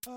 Me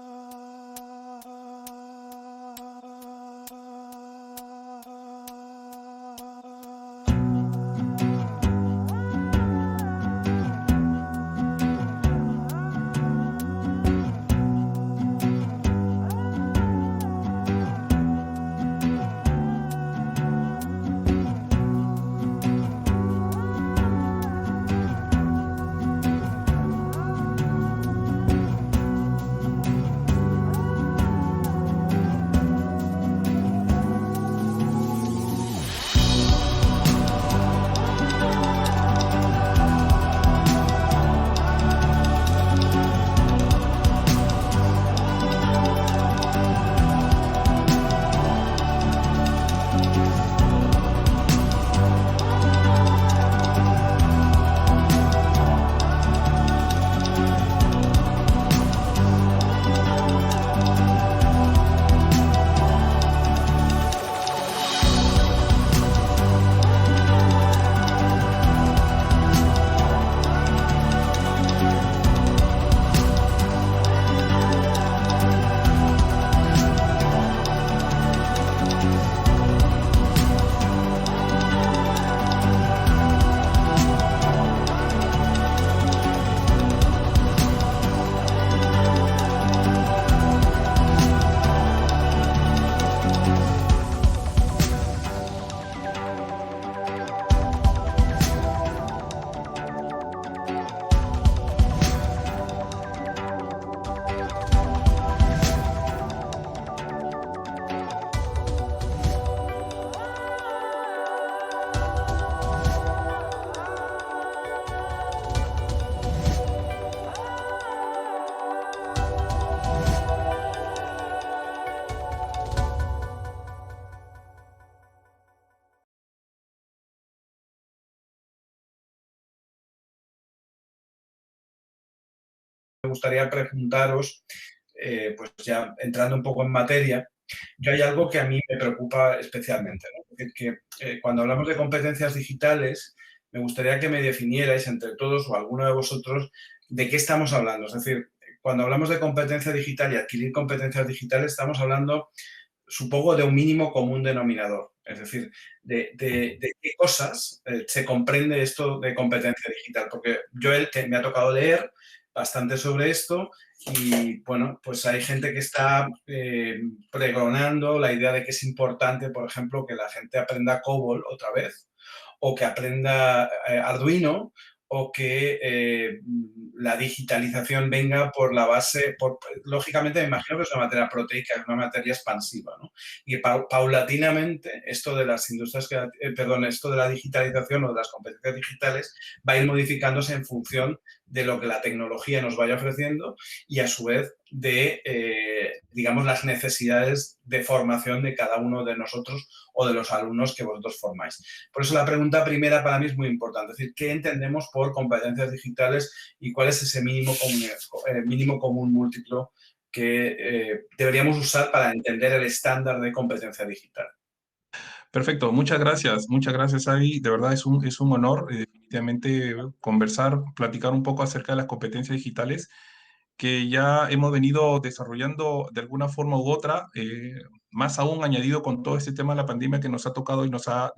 gustaría preguntaros, pues ya entrando un poco en materia, yo hay algo que a mí me preocupa especialmente, ¿no? Es decir, que cuando hablamos de competencias digitales, me gustaría que me definierais entre todos o alguno de vosotros de qué estamos hablando. Es decir, cuando hablamos de competencia digital y adquirir competencias digitales, estamos hablando, supongo, de un mínimo común denominador. Es decir, de qué cosas se comprende esto de competencia digital. Porque yo me ha tocado leer bastante sobre esto y, bueno, pues hay gente que está pregonando la idea de que es importante, por ejemplo, que la gente aprenda COBOL otra vez o que aprenda Arduino o que la digitalización venga por la base, lógicamente me imagino que es una materia proteica, es una materia expansiva, ¿no? Y paulatinamente esto de las industrias, esto de la digitalización o de las competencias digitales va a ir modificándose en función de lo que la tecnología nos vaya ofreciendo y a su vez de, digamos, las necesidades de formación de cada uno de nosotros o de los alumnos que vosotros formáis. Por eso la pregunta primera para mí es muy importante, es decir, ¿qué entendemos por competencias digitales y cuál es ese mínimo común múltiplo que deberíamos usar para entender el estándar de competencia digital? Perfecto, muchas gracias, Avi. De verdad es un honor, definitivamente, conversar, platicar un poco acerca de las competencias digitales que ya hemos venido desarrollando de alguna forma u otra, más aún añadido con todo este tema de la pandemia que nos ha tocado y nos ha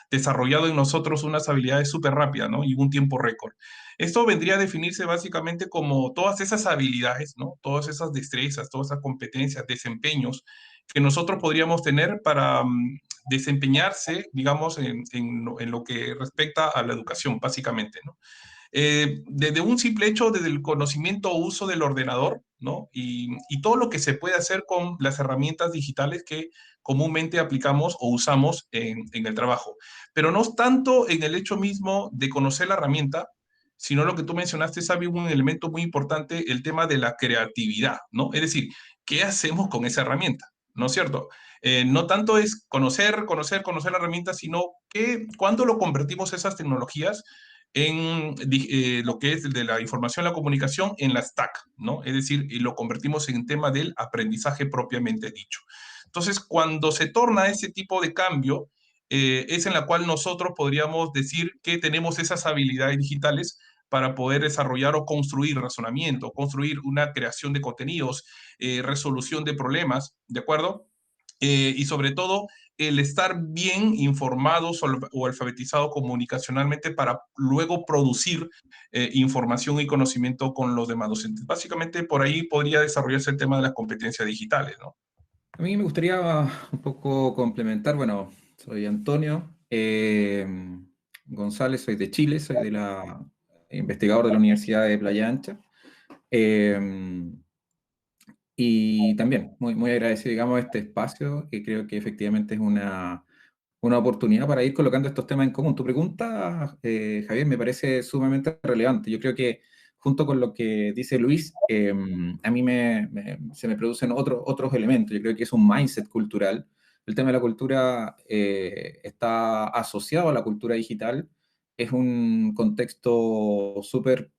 desarrollado en nosotros unas habilidades súper rápidas, ¿no? Y un tiempo récord. Esto vendría a definirse básicamente como todas esas habilidades, ¿no? Todas esas destrezas, todas esas competencias, desempeños que nosotros podríamos tener para desempeñarse, digamos, en lo que respecta a la educación, básicamente, ¿no? Desde un simple hecho, desde el conocimiento o uso del ordenador, ¿no? Y todo lo que se puede hacer con las herramientas digitales que comúnmente aplicamos o usamos en el trabajo. Pero no es tanto en el hecho mismo de conocer la herramienta, sino lo que tú mencionaste, Sabi, un elemento muy importante, el tema de la creatividad, ¿no? Es decir, ¿qué hacemos con esa herramienta? ¿No es cierto? No tanto es conocer la herramienta, sino que cuando lo convertimos esas tecnologías en lo que es de la información, la comunicación, en la stack, ¿no? Es decir, y lo convertimos en tema del aprendizaje propiamente dicho. Entonces, cuando se torna ese tipo de cambio, es en la cual nosotros podríamos decir que tenemos esas habilidades digitales para poder desarrollar o construir razonamiento, construir una creación de contenidos, resolución de problemas, ¿de acuerdo? Y sobre todo el estar bien informados o alfabetizados comunicacionalmente para luego producir información y conocimiento con los demás docentes. Básicamente por ahí podría desarrollarse el tema de las competencias digitales, ¿no? A mí me gustaría un poco complementar, bueno, soy Antonio González, soy de Chile, soy de la investigador de la Universidad de Playa Ancha. Eh, y también muy agradecido, digamos, este espacio, que creo que efectivamente es una oportunidad para ir colocando estos temas en común. Tu pregunta, Javier, me parece sumamente relevante. Yo creo que junto con lo que dice Luis, a mí se me producen otros elementos. Yo creo que es un mindset cultural. El tema de la cultura está asociado a la cultura digital. Es un contexto súper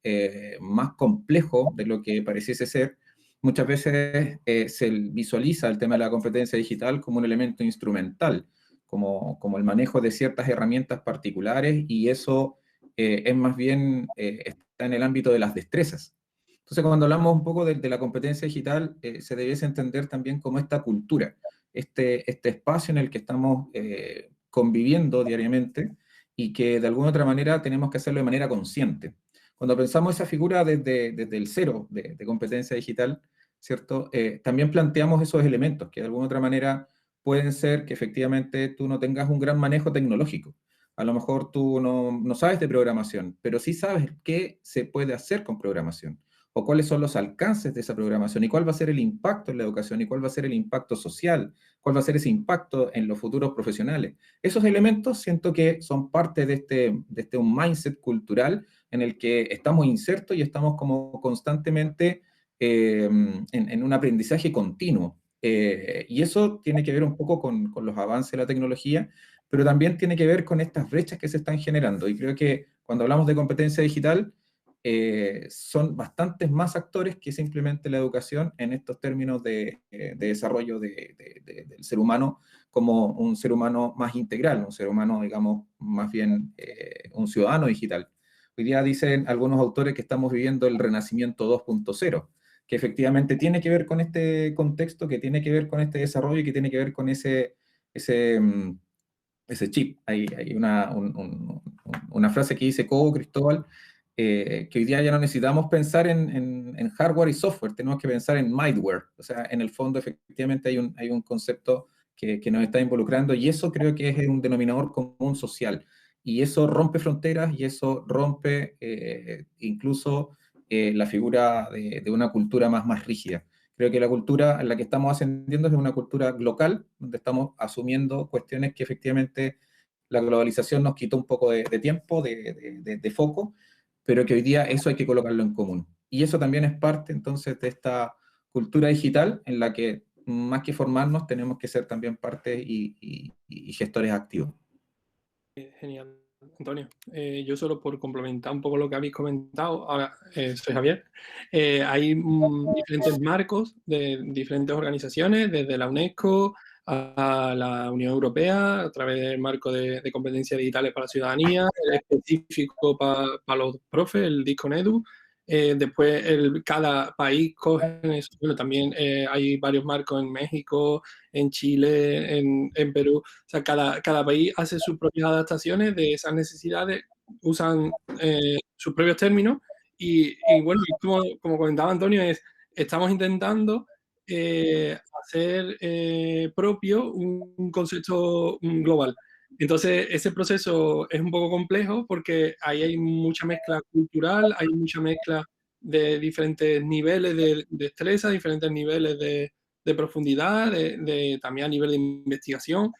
más complejo de lo que pareciese ser. Muchas veces se visualiza el tema de la competencia digital como un elemento instrumental, como el manejo de ciertas herramientas particulares, y eso es más bien, está en el ámbito de las destrezas. Entonces, cuando hablamos un poco de la competencia digital, se debiese entender también como esta cultura, este espacio en el que estamos conviviendo diariamente y que de alguna otra manera tenemos que hacerlo de manera consciente. Cuando pensamos esa figura desde el cero de competencia digital, ¿cierto? También planteamos esos elementos que de alguna otra manera pueden ser que efectivamente tú no tengas un gran manejo tecnológico. A lo mejor tú no sabes de programación, pero sí sabes qué se puede hacer con programación, o cuáles son los alcances de esa programación, y cuál va a ser el impacto en la educación, y cuál va a ser el impacto social, cuál va a ser ese impacto en los futuros profesionales. Esos elementos siento que son parte de este un mindset cultural en el que estamos insertos y estamos como constantemente en un aprendizaje continuo. Y eso tiene que ver un poco con los avances de la tecnología, pero también tiene que ver con estas brechas que se están generando. Y creo que cuando hablamos de competencia digital, son bastantes más actores que simplemente la educación en estos términos de desarrollo del ser humano como un ser humano más integral, un ser humano, digamos, más bien un ciudadano digital. Hoy día dicen algunos autores que estamos viviendo el renacimiento 2.0, que efectivamente tiene que ver con este contexto, que tiene que ver con este desarrollo y que tiene que ver con ese, ese chip. Hay una frase que dice Cobo Cristóbal, que hoy día ya no necesitamos pensar en hardware y software, tenemos que pensar en mindware. O sea, en el fondo efectivamente hay un concepto que nos está involucrando, y eso creo que es un denominador común social. Y eso rompe fronteras, y eso rompe incluso la figura de una cultura más rígida. Creo que la cultura en la que estamos ascendiendo es una cultura local, donde estamos asumiendo cuestiones que efectivamente la globalización nos quitó un poco de tiempo, de foco, pero que hoy día eso hay que colocarlo en común. Y eso también es parte entonces de esta cultura digital en la que más que formarnos tenemos que ser también parte y gestores activos. Genial, Antonio. Yo solo por complementar un poco lo que habéis comentado, ahora soy Javier, hay diferentes marcos de diferentes organizaciones, desde la UNESCO a la Unión Europea, a través del marco de competencias digitales para la ciudadanía, el específico para los profes, el Disconedu. Después, cada país coge eso. Bueno, también hay varios marcos en México, en Chile, en Perú. O sea, cada país hace sus propias adaptaciones de esas necesidades, usan sus propios términos y bueno, como comentaba Antonio, estamos intentando hacer propio un concepto global. Entonces, ese proceso es un poco complejo porque ahí hay mucha mezcla cultural, hay mucha mezcla de diferentes niveles de destreza, diferentes niveles de profundidad, también a nivel de investigación.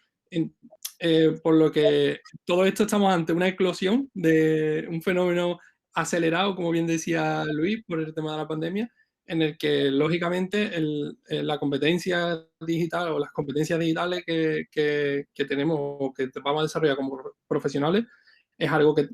Por lo que todo esto estamos ante una eclosión de un fenómeno acelerado, como bien decía Luis, por el tema de la pandemia, en el que lógicamente la competencia digital o las competencias digitales que tenemos o que vamos a desarrollar como profesionales es algo que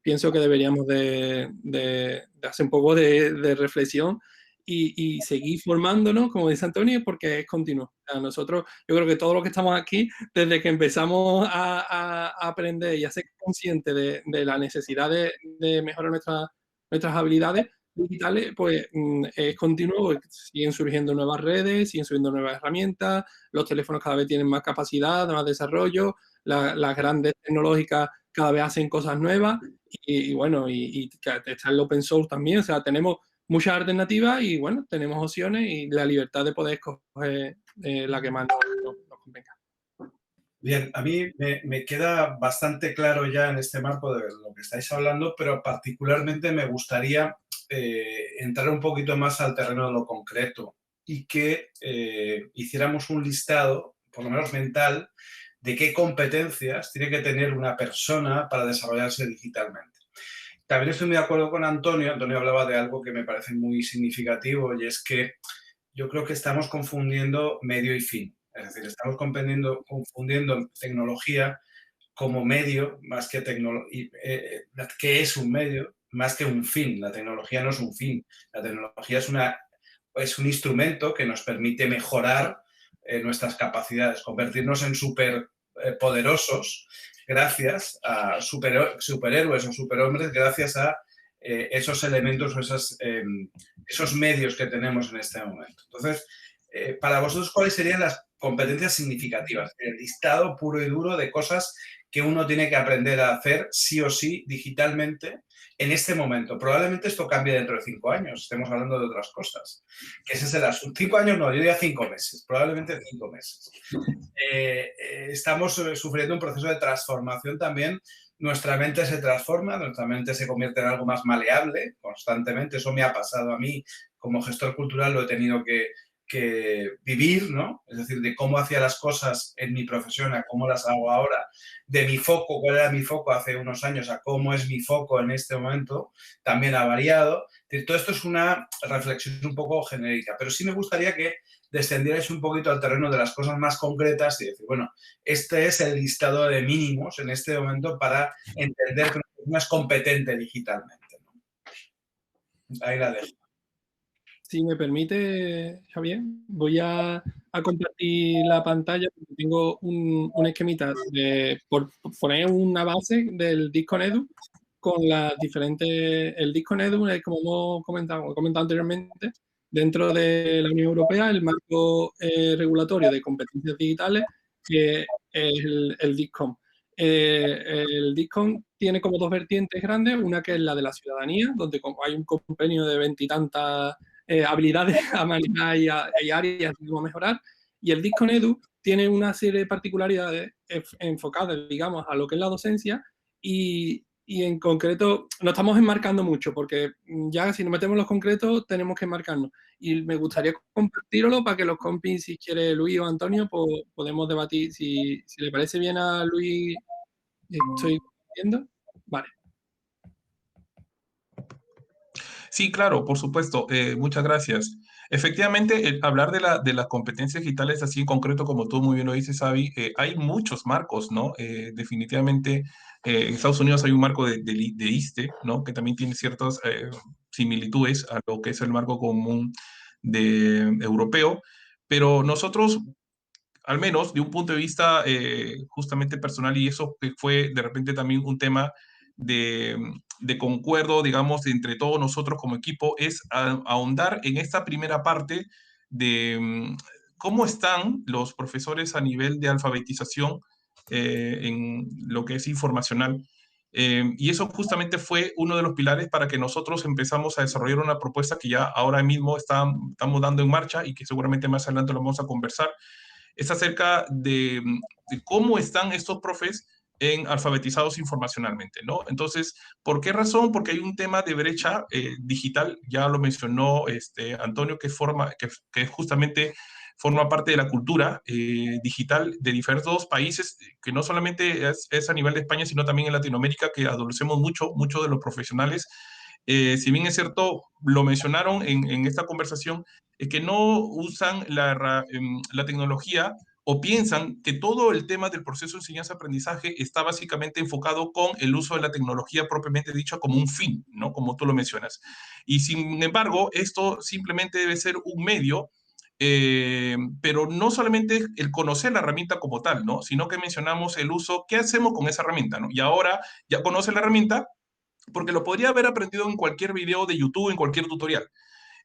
pienso que deberíamos de hacer un poco de reflexión y seguir formándonos, como dice Antonio, porque es continuo. O sea, nosotros, yo creo que todos los que estamos aquí, desde que empezamos a aprender y a ser conscientes de la necesidad de mejorar nuestras habilidades digitales, pues es continuo, pues, siguen surgiendo nuevas redes, siguen surgiendo nuevas herramientas, los teléfonos cada vez tienen más capacidad, más desarrollo, las grandes tecnológicas cada vez hacen cosas nuevas y bueno, y está el open source también, o sea, tenemos muchas alternativas y bueno, tenemos opciones y la libertad de poder escoger la que más nos convenga. Bien, a mí me queda bastante claro ya en este marco de lo que estáis hablando, pero particularmente me gustaría entrar un poquito más al terreno de lo concreto y que hiciéramos un listado, por lo menos mental, de qué competencias tiene que tener una persona para desarrollarse digitalmente. También estoy muy de acuerdo con Antonio. Antonio hablaba de algo que me parece muy significativo y es que yo creo que estamos confundiendo medio y fin. Es decir, estamos confundiendo tecnología como medio más que tecnología, que es un medio más que un fin. La tecnología no es un fin. La tecnología es un instrumento que nos permite mejorar nuestras capacidades, convertirnos en superpoderosos gracias a superhéroes o superhombres, gracias a esos elementos o esos medios que tenemos en este momento. Entonces, para vosotros, ¿cuáles serían las competencias significativas? El listado puro y duro de cosas que uno tiene que aprender a hacer sí o sí digitalmente en este momento. Probablemente esto cambie dentro de 5 años, estemos hablando de otras cosas. Que ese es el asunto. 5 años no, yo diría 5 meses, probablemente 5 meses. Estamos sufriendo un proceso de transformación también. Nuestra mente se transforma, nuestra mente se convierte en algo más maleable constantemente. Eso me ha pasado a mí como gestor cultural, lo he tenido que vivir, ¿no? Es decir, de cómo hacía las cosas en mi profesión a cómo las hago ahora, de mi foco, cuál era mi foco hace unos años a cómo es mi foco en este momento, también ha variado. Todo esto es una reflexión un poco genérica, pero sí me gustaría que descendierais un poquito al terreno de las cosas más concretas y decir, bueno, este es el listado de mínimos en este momento para entender que uno es competente digitalmente, ¿no? Ahí la dejo. Si me permite, Javier, voy a compartir la pantalla porque tengo un esquemita por poner una base del Discon Edu con las diferentes... El Discon Edu es, como he comentado anteriormente, dentro de la Unión Europea, el marco regulatorio de competencias digitales, que es el DISCOM. El DISCOM tiene como dos vertientes grandes, una que es la de la ciudadanía, donde hay un compendio de 20 y tantas habilidades a manejar y áreas que debemos mejorar. Y el Discon Edu tiene una serie de particularidades enfocadas, digamos, a lo que es la docencia y en concreto nos estamos enmarcando mucho porque ya si nos metemos en los concretos tenemos que enmarcarnos. Y me gustaría compartirlo para que los compis, si quiere Luis o Antonio, pues podemos debatir. Si le parece bien a Luis, estoy viendo. Vale. Sí, claro, por supuesto. Muchas gracias. Efectivamente, hablar de las competencias digitales así en concreto, como tú muy bien lo dices, Avi, hay muchos marcos, ¿no? Definitivamente, en Estados Unidos hay un marco de ISTE, ¿no? Que también tiene ciertas similitudes a lo que es el marco común europeo, pero nosotros, al menos de un punto de vista justamente personal, y eso que fue de repente también un tema de concuerdo, digamos, entre todos nosotros como equipo, es ahondar en esta primera parte de cómo están los profesores a nivel de alfabetización en lo que es informacional. Y eso justamente fue uno de los pilares para que nosotros empezamos a desarrollar una propuesta que ya ahora mismo estamos dando en marcha y que seguramente más adelante lo vamos a conversar. Es acerca de cómo están estos profes alfabetizados informacionalmente, ¿no? Entonces, ¿por qué razón? Porque hay un tema de brecha digital, ya lo mencionó Antonio, que justamente forma parte de la cultura digital de diversos países, que no solamente es a nivel de España, sino también en Latinoamérica, que adolecemos mucho de los profesionales. Si bien es cierto, lo mencionaron en esta conversación, que no usan la tecnología o piensan que todo el tema del proceso de enseñanza-aprendizaje está básicamente enfocado con el uso de la tecnología propiamente dicha como un fin, ¿no? Como tú lo mencionas. Y sin embargo, esto simplemente debe ser un medio, pero no solamente el conocer la herramienta como tal, ¿no? Sino que mencionamos el uso, ¿qué hacemos con esa herramienta, ¿no? Y ahora ya conoce la herramienta, porque lo podría haber aprendido en cualquier video de YouTube, en cualquier tutorial.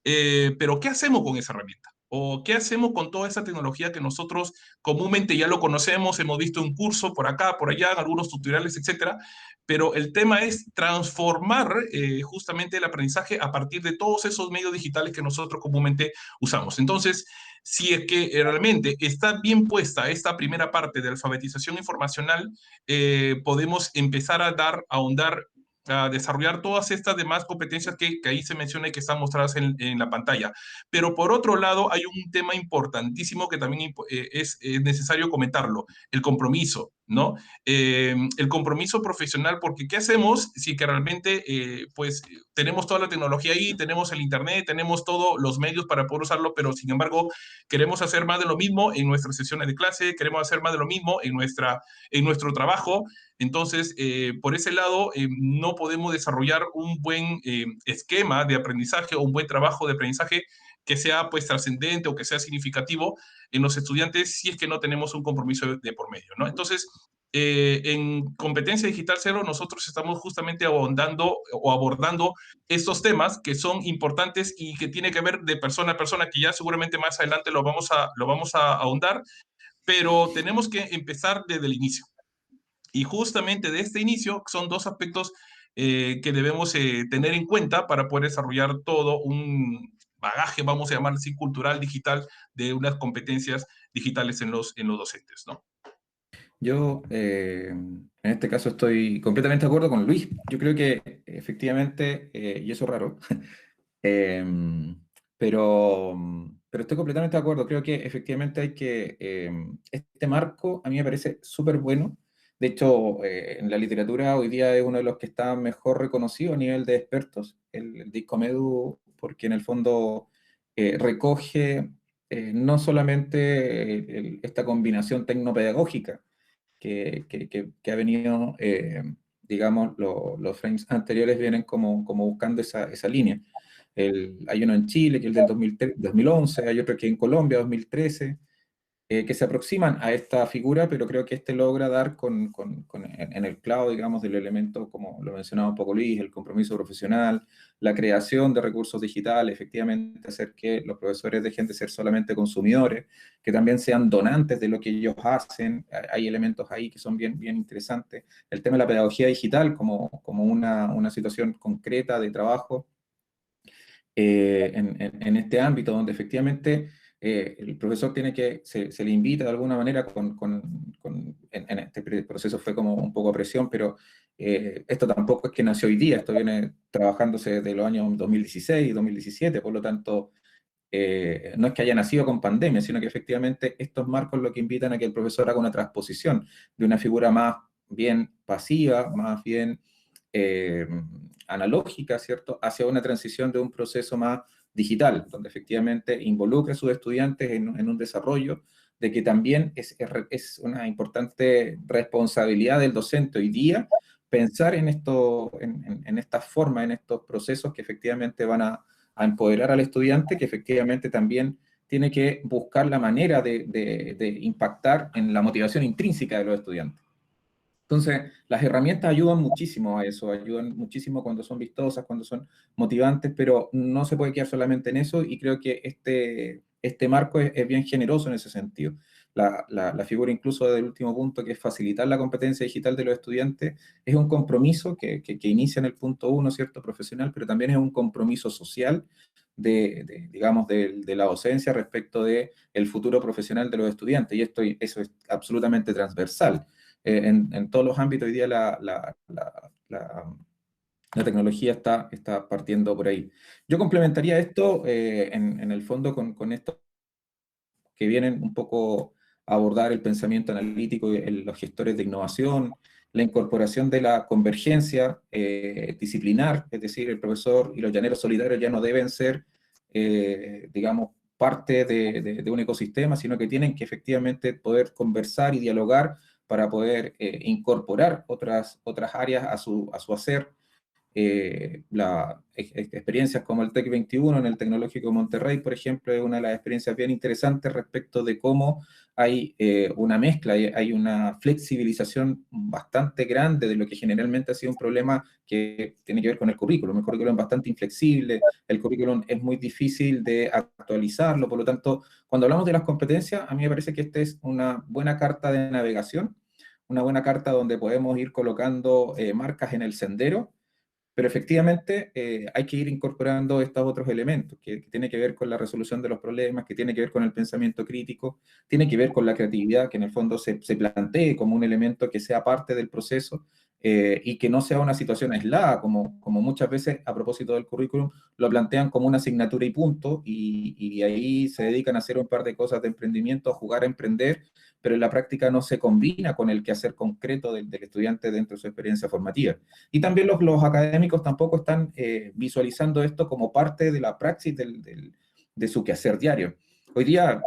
Pero ¿qué hacemos con esa herramienta? ¿O qué hacemos con toda esa tecnología que nosotros comúnmente ya lo conocemos, hemos visto un curso por acá, por allá, en algunos tutoriales, etcétera? Pero el tema es transformar justamente el aprendizaje a partir de todos esos medios digitales que nosotros comúnmente usamos. Entonces, si es que realmente está bien puesta esta primera parte de alfabetización informacional, podemos empezar a ahondar, a desarrollar todas estas demás competencias que ahí se menciona y que están mostradas en la pantalla. Pero por otro lado, hay un tema importantísimo que también es necesario comentarlo, el compromiso, ¿no? El compromiso profesional, porque ¿qué hacemos si que realmente, pues, tenemos toda la tecnología ahí, tenemos el Internet, tenemos todos los medios para poder usarlo, pero sin embargo, queremos hacer más de lo mismo en nuestras sesiones de clase, queremos hacer más de lo mismo en nuestro trabajo? Entonces, por ese lado, no podemos desarrollar un buen esquema de aprendizaje o un buen trabajo de aprendizaje que sea pues trascendente o que sea significativo en los estudiantes si es que no tenemos un compromiso de por medio, ¿no? Entonces, en Competencia Digital Cero nosotros estamos justamente ahondando o abordando estos temas que son importantes y que tiene que ver de persona a persona, que ya seguramente más adelante lo vamos a ahondar, pero tenemos que empezar desde el inicio. Y justamente de este inicio son dos aspectos que debemos tener en cuenta para poder desarrollar todo un bagaje, vamos a llamar así, cultural, digital, de unas competencias digitales en los docentes, ¿no? Yo, en este caso, estoy completamente de acuerdo con Luis. Yo creo que efectivamente, y eso es raro, pero, pero estoy completamente de acuerdo. Creo que efectivamente hay que, este marco a mí me parece súper bueno. De hecho, en la literatura hoy día es uno de los que está mejor reconocido a nivel de expertos, el Discomedu, porque en el fondo recoge no solamente esta combinación tecnopedagógica que ha venido, digamos, los frames anteriores vienen como buscando esa línea. Hay uno en Chile, que es el del 2011, hay otro que en Colombia, 2013, que se aproximan a esta figura, pero creo que este logra dar en el clavo, digamos, del elemento, como lo mencionaba un poco Luis, el compromiso profesional, la creación de recursos digitales, efectivamente hacer que los profesores dejen de ser solamente consumidores, que también sean donantes de lo que ellos hacen. Hay elementos ahí que son bien, bien interesantes. El tema de la pedagogía digital como una situación concreta de trabajo en este ámbito, donde efectivamente el profesor tiene se le invita de alguna manera en este proceso fue como un poco a presión, pero esto tampoco es que nació hoy día, esto viene trabajándose desde los años 2016 y 2017, por lo tanto, no es que haya nacido con pandemia, sino que efectivamente estos marcos lo que invitan a que el profesor haga una transposición de una figura más bien pasiva, más bien analógica, ¿cierto?, hacia una transición de un proceso más digital, donde efectivamente involucre a sus estudiantes en un desarrollo de que también es una importante responsabilidad del docente hoy día pensar en esta forma, en estos procesos que efectivamente van a empoderar al estudiante, que efectivamente también tiene que buscar la manera de impactar en la motivación intrínseca de los estudiantes. Entonces, las herramientas ayudan muchísimo a eso, ayudan muchísimo cuando son vistosas, cuando son motivantes, pero no se puede quedar solamente en eso y creo que este marco es bien generoso en ese sentido. La figura incluso del último punto, que es facilitar la competencia digital de los estudiantes, es un compromiso que inicia en el punto 1, ¿cierto?, profesional, pero también es un compromiso social digamos, de la docencia respecto del futuro profesional de los estudiantes, y eso es absolutamente transversal. En todos los ámbitos hoy día la tecnología está partiendo por ahí. Yo complementaría esto en el fondo con esto que vienen un poco a abordar el pensamiento analítico, los gestores de innovación, la incorporación de la convergencia disciplinar, es decir, el profesor y los llaneros solidarios ya no deben ser, digamos, parte de un ecosistema, sino que tienen que efectivamente poder conversar y dialogar para poder incorporar otras áreas a su hacer. experiencias como el TEC 21 en el Tecnológico de Monterrey, por ejemplo, es una de las experiencias bien interesantes respecto de cómo hay una mezcla, hay una flexibilización bastante grande de lo que generalmente ha sido un problema que tiene que ver con el currículum. El currículum es bastante inflexible, el currículum es muy difícil de actualizarlo, por lo tanto, cuando hablamos de las competencias, a mí me parece que esta es una buena carta de navegación, una buena carta donde podemos ir colocando marcas en el sendero, pero efectivamente hay que ir incorporando estos otros elementos, que tiene que ver con la resolución de los problemas, que tiene que ver con el pensamiento crítico, tiene que ver con la creatividad, que en el fondo se plantee como un elemento que sea parte del proceso y que no sea una situación aislada, como muchas veces a propósito del currículum lo plantean como una asignatura y punto, y ahí se dedican a hacer un par de cosas de emprendimiento, a jugar a emprender, pero en la práctica no se combina con el quehacer concreto del estudiante dentro de su experiencia formativa. Y también los académicos tampoco están visualizando esto como parte de la praxis de su quehacer diario. Hoy día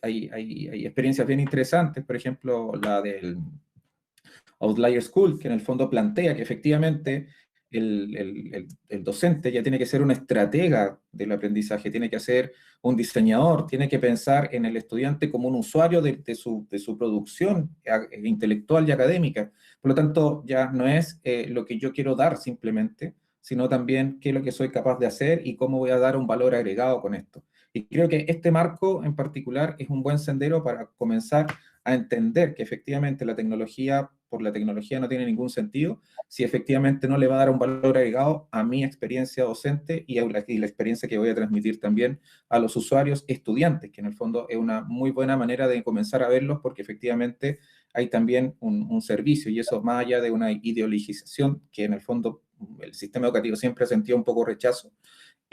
hay experiencias bien interesantes, por ejemplo, la del Outlier School, que en el fondo plantea que efectivamente el docente ya tiene que ser un estratega del aprendizaje, tiene que ser un diseñador, tiene que pensar en el estudiante como un usuario de su producción intelectual y académica. Por lo tanto, ya no es lo que yo quiero dar simplemente, sino también qué es lo que soy capaz de hacer y cómo voy a dar un valor agregado con esto. Y creo que este marco en particular es un buen sendero para comenzar a entender que efectivamente la tecnología, por la tecnología no tiene ningún sentido, si efectivamente no le va a dar un valor agregado a mi experiencia docente y la experiencia que voy a transmitir también a los usuarios estudiantes, que en el fondo es una muy buena manera de comenzar a verlos porque efectivamente hay también un servicio y eso más allá de una ideologización que en el fondo el sistema educativo siempre ha sentido un poco rechazo.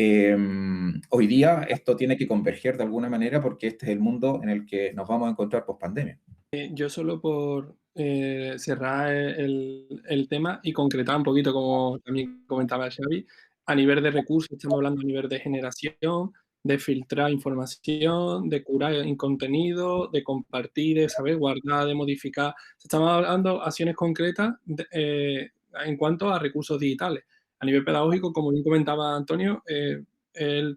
Hoy día esto tiene que converger de alguna manera porque este es el mundo en el que nos vamos a encontrar post pandemia. Yo solo por cerrar el tema y concretar un poquito, como también comentaba Xavi, a nivel de recursos, estamos hablando a nivel de generación, de filtrar información, de curar en contenido, de compartir, de saber guardar, de modificar. Estamos hablando de acciones concretas en cuanto a recursos digitales. A nivel pedagógico, como bien comentaba Antonio,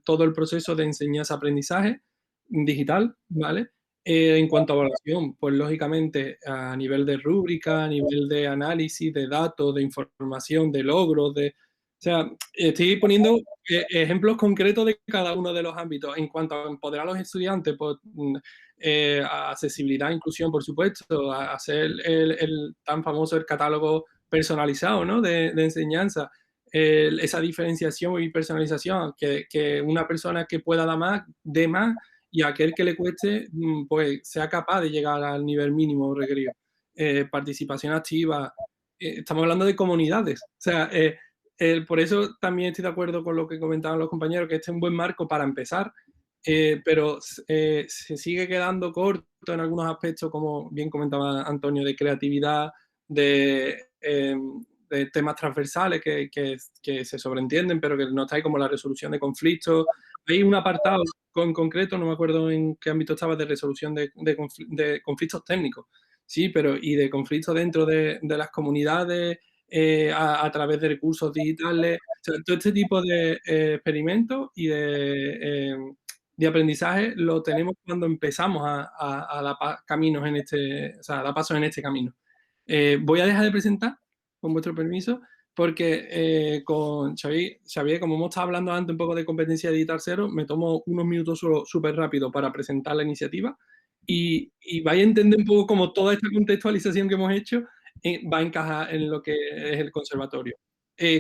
todo el proceso de enseñanza-aprendizaje digital, ¿vale? En cuanto a evaluación, pues lógicamente a nivel de rúbrica, a nivel de análisis, de datos, de información, de logros, o sea, estoy poniendo ejemplos concretos de cada uno de los ámbitos. En cuanto a empoderar a los estudiantes, pues a accesibilidad e inclusión, por supuesto, a hacer el tan famoso el catálogo personalizado, ¿no? de enseñanza. Esa diferenciación y personalización, que una persona que pueda dar más, dé más, y aquel que le cueste, pues sea capaz de llegar al nivel mínimo requerido. Participación activa. Estamos hablando de comunidades. O sea, por eso también estoy de acuerdo con lo que comentaban los compañeros, que este es un buen marco para empezar, pero se sigue quedando corto en algunos aspectos, como bien comentaba Antonio, de creatividad, de temas transversales que se sobreentienden, pero que no está ahí, como la resolución de conflictos. Hay un apartado en concreto, no me acuerdo en qué ámbito estaba, de resolución de conflictos técnicos, sí, pero y de conflictos dentro de las comunidades a través de recursos digitales. O sea, todo este tipo de experimentos y de aprendizaje lo tenemos cuando empezamos a dar caminos en este, o sea, a dar pasos en este camino. Voy a dejar de presentar, con vuestro permiso, porque con Xavier, como hemos estado hablando antes un poco de competencia digital cero, me tomo unos minutos súper rápido para presentar la iniciativa y vais a entender un poco cómo toda esta contextualización que hemos hecho va a encajar en lo que es el conservatorio.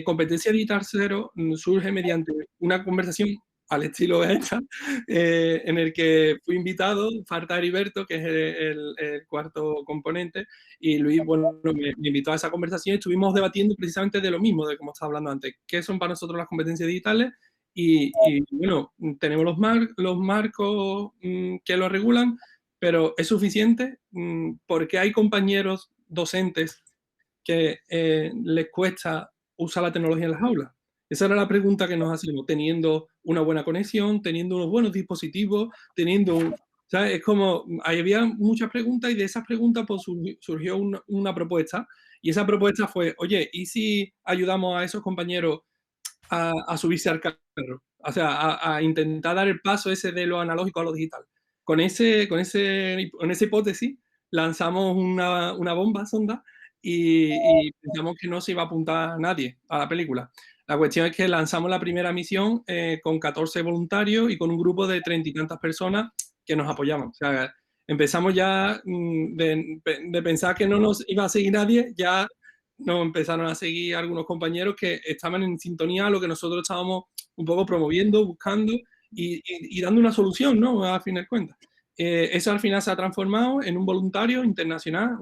Competencia digital cero surge mediante una conversación al estilo esta, en el que fui invitado, falta Heriberto, que es el cuarto componente, y Luis, bueno, me invitó a esa conversación y estuvimos debatiendo precisamente de lo mismo, de como estaba hablando antes, qué son para nosotros las competencias digitales, y bueno, tenemos los marcos que lo regulan, pero ¿es suficiente? Porque hay compañeros docentes que les cuesta usar la tecnología en las aulas. Esa era la pregunta que nos hacíamos, teniendo una buena conexión, teniendo unos buenos dispositivos, teniendo ¿Sabes? Es como, había muchas preguntas y de esas preguntas pues, surgió una propuesta. Y esa propuesta fue, oye, ¿y si ayudamos a esos compañeros a subirse al carro? O sea, a intentar dar el paso ese de lo analógico a lo digital. Con esa hipótesis lanzamos una bomba sonda y pensamos que no se iba a apuntar a nadie a la película. La cuestión es que lanzamos la primera misión con 14 voluntarios y con un grupo de 30 y tantas personas que nos apoyamos. O sea, empezamos ya de pensar que no nos iba a seguir nadie, ya nos empezaron a seguir algunos compañeros que estaban en sintonía a lo que nosotros estábamos un poco promoviendo, buscando y dando una solución, ¿no? A fin de cuentas. Eso al final se ha transformado en un voluntariado internacional,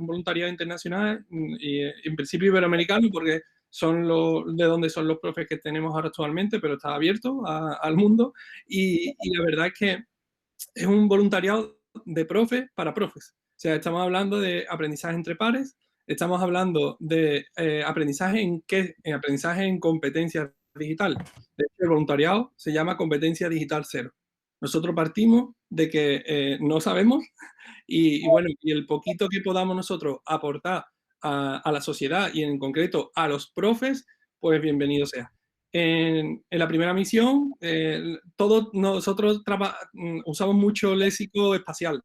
y, en principio iberoamericano, porque son de donde son los profes que tenemos ahora actualmente, pero está abierto al mundo. Y la verdad es que es un voluntariado de profes para profes. O sea, estamos hablando de aprendizaje entre pares, estamos hablando de aprendizaje en competencias digital. De hecho, el voluntariado se llama competencia digital cero. Nosotros partimos de que no sabemos y bueno, y el poquito que podamos nosotros aportar a la sociedad y en concreto a los profes, pues bienvenido sea. En la primera misión, todos nosotros usamos mucho léxico espacial,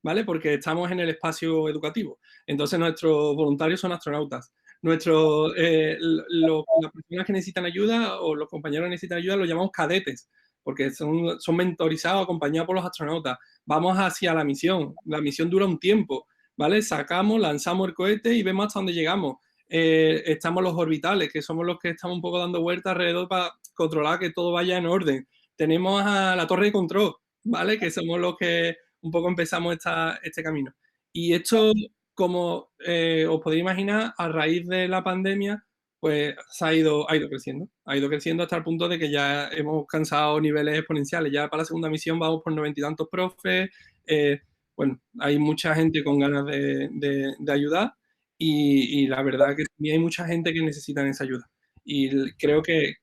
¿vale? Porque estamos en el espacio educativo. Entonces nuestros voluntarios son astronautas. Las personas que necesitan ayuda o los compañeros que necesitan ayuda los llamamos cadetes, porque son mentorizados, acompañados por los astronautas. Vamos hacia la misión. La misión dura un tiempo, ¿vale? Lanzamos el cohete y vemos hasta dónde llegamos. Estamos los orbitales, que somos los que estamos un poco dando vueltas alrededor para controlar que todo vaya en orden. Tenemos a la torre de control, ¿vale? Que somos los que un poco empezamos este camino. Y esto, como os podéis imaginar, a raíz de la pandemia, pues ha ido creciendo. Ha ido creciendo hasta el punto de que ya hemos alcanzado niveles exponenciales. Ya para la segunda misión vamos por 90 y tantos profes. Bueno, hay mucha gente con ganas de ayudar y la verdad que también hay mucha gente que necesita esa ayuda. Y creo que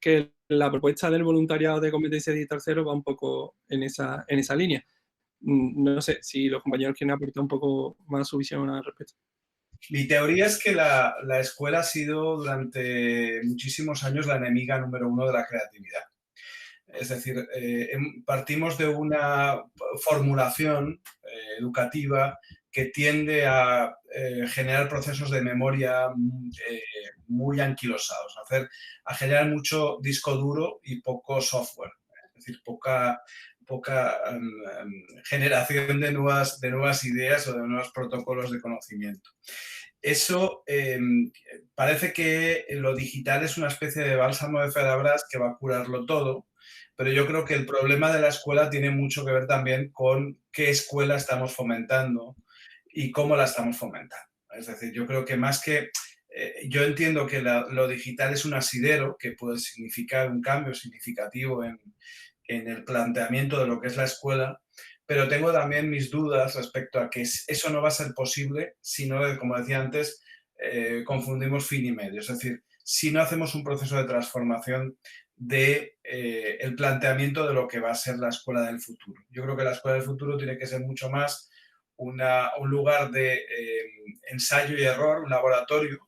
la propuesta del voluntariado de competencia digital cero va un poco en esa línea. No sé si los compañeros quieren aportar un poco más su visión al respecto. Mi teoría es que la escuela ha sido durante muchísimos años la enemiga número uno de la creatividad. Es decir, partimos de una formulación educativa que tiende a generar procesos de memoria muy anquilosados, a generar mucho disco duro y poco software. Es decir, poca generación de nuevas ideas o de nuevos protocolos de conocimiento. Eso parece que lo digital es una especie de bálsamo de Fedabras que va a curarlo todo, pero yo creo que el problema de la escuela tiene mucho que ver también con qué escuela estamos fomentando y cómo la estamos fomentando. Es decir, yo creo que más que... yo entiendo que lo digital es un asidero que puede significar un cambio significativo en el planteamiento de lo que es la escuela, pero tengo también mis dudas respecto a que eso no va a ser posible si no, como decía antes, confundimos fin y medio. Es decir, si no hacemos un proceso de transformación el planteamiento de lo que va a ser la escuela del futuro. Yo creo que la escuela del futuro tiene que ser mucho más un lugar de ensayo y error, un laboratorio,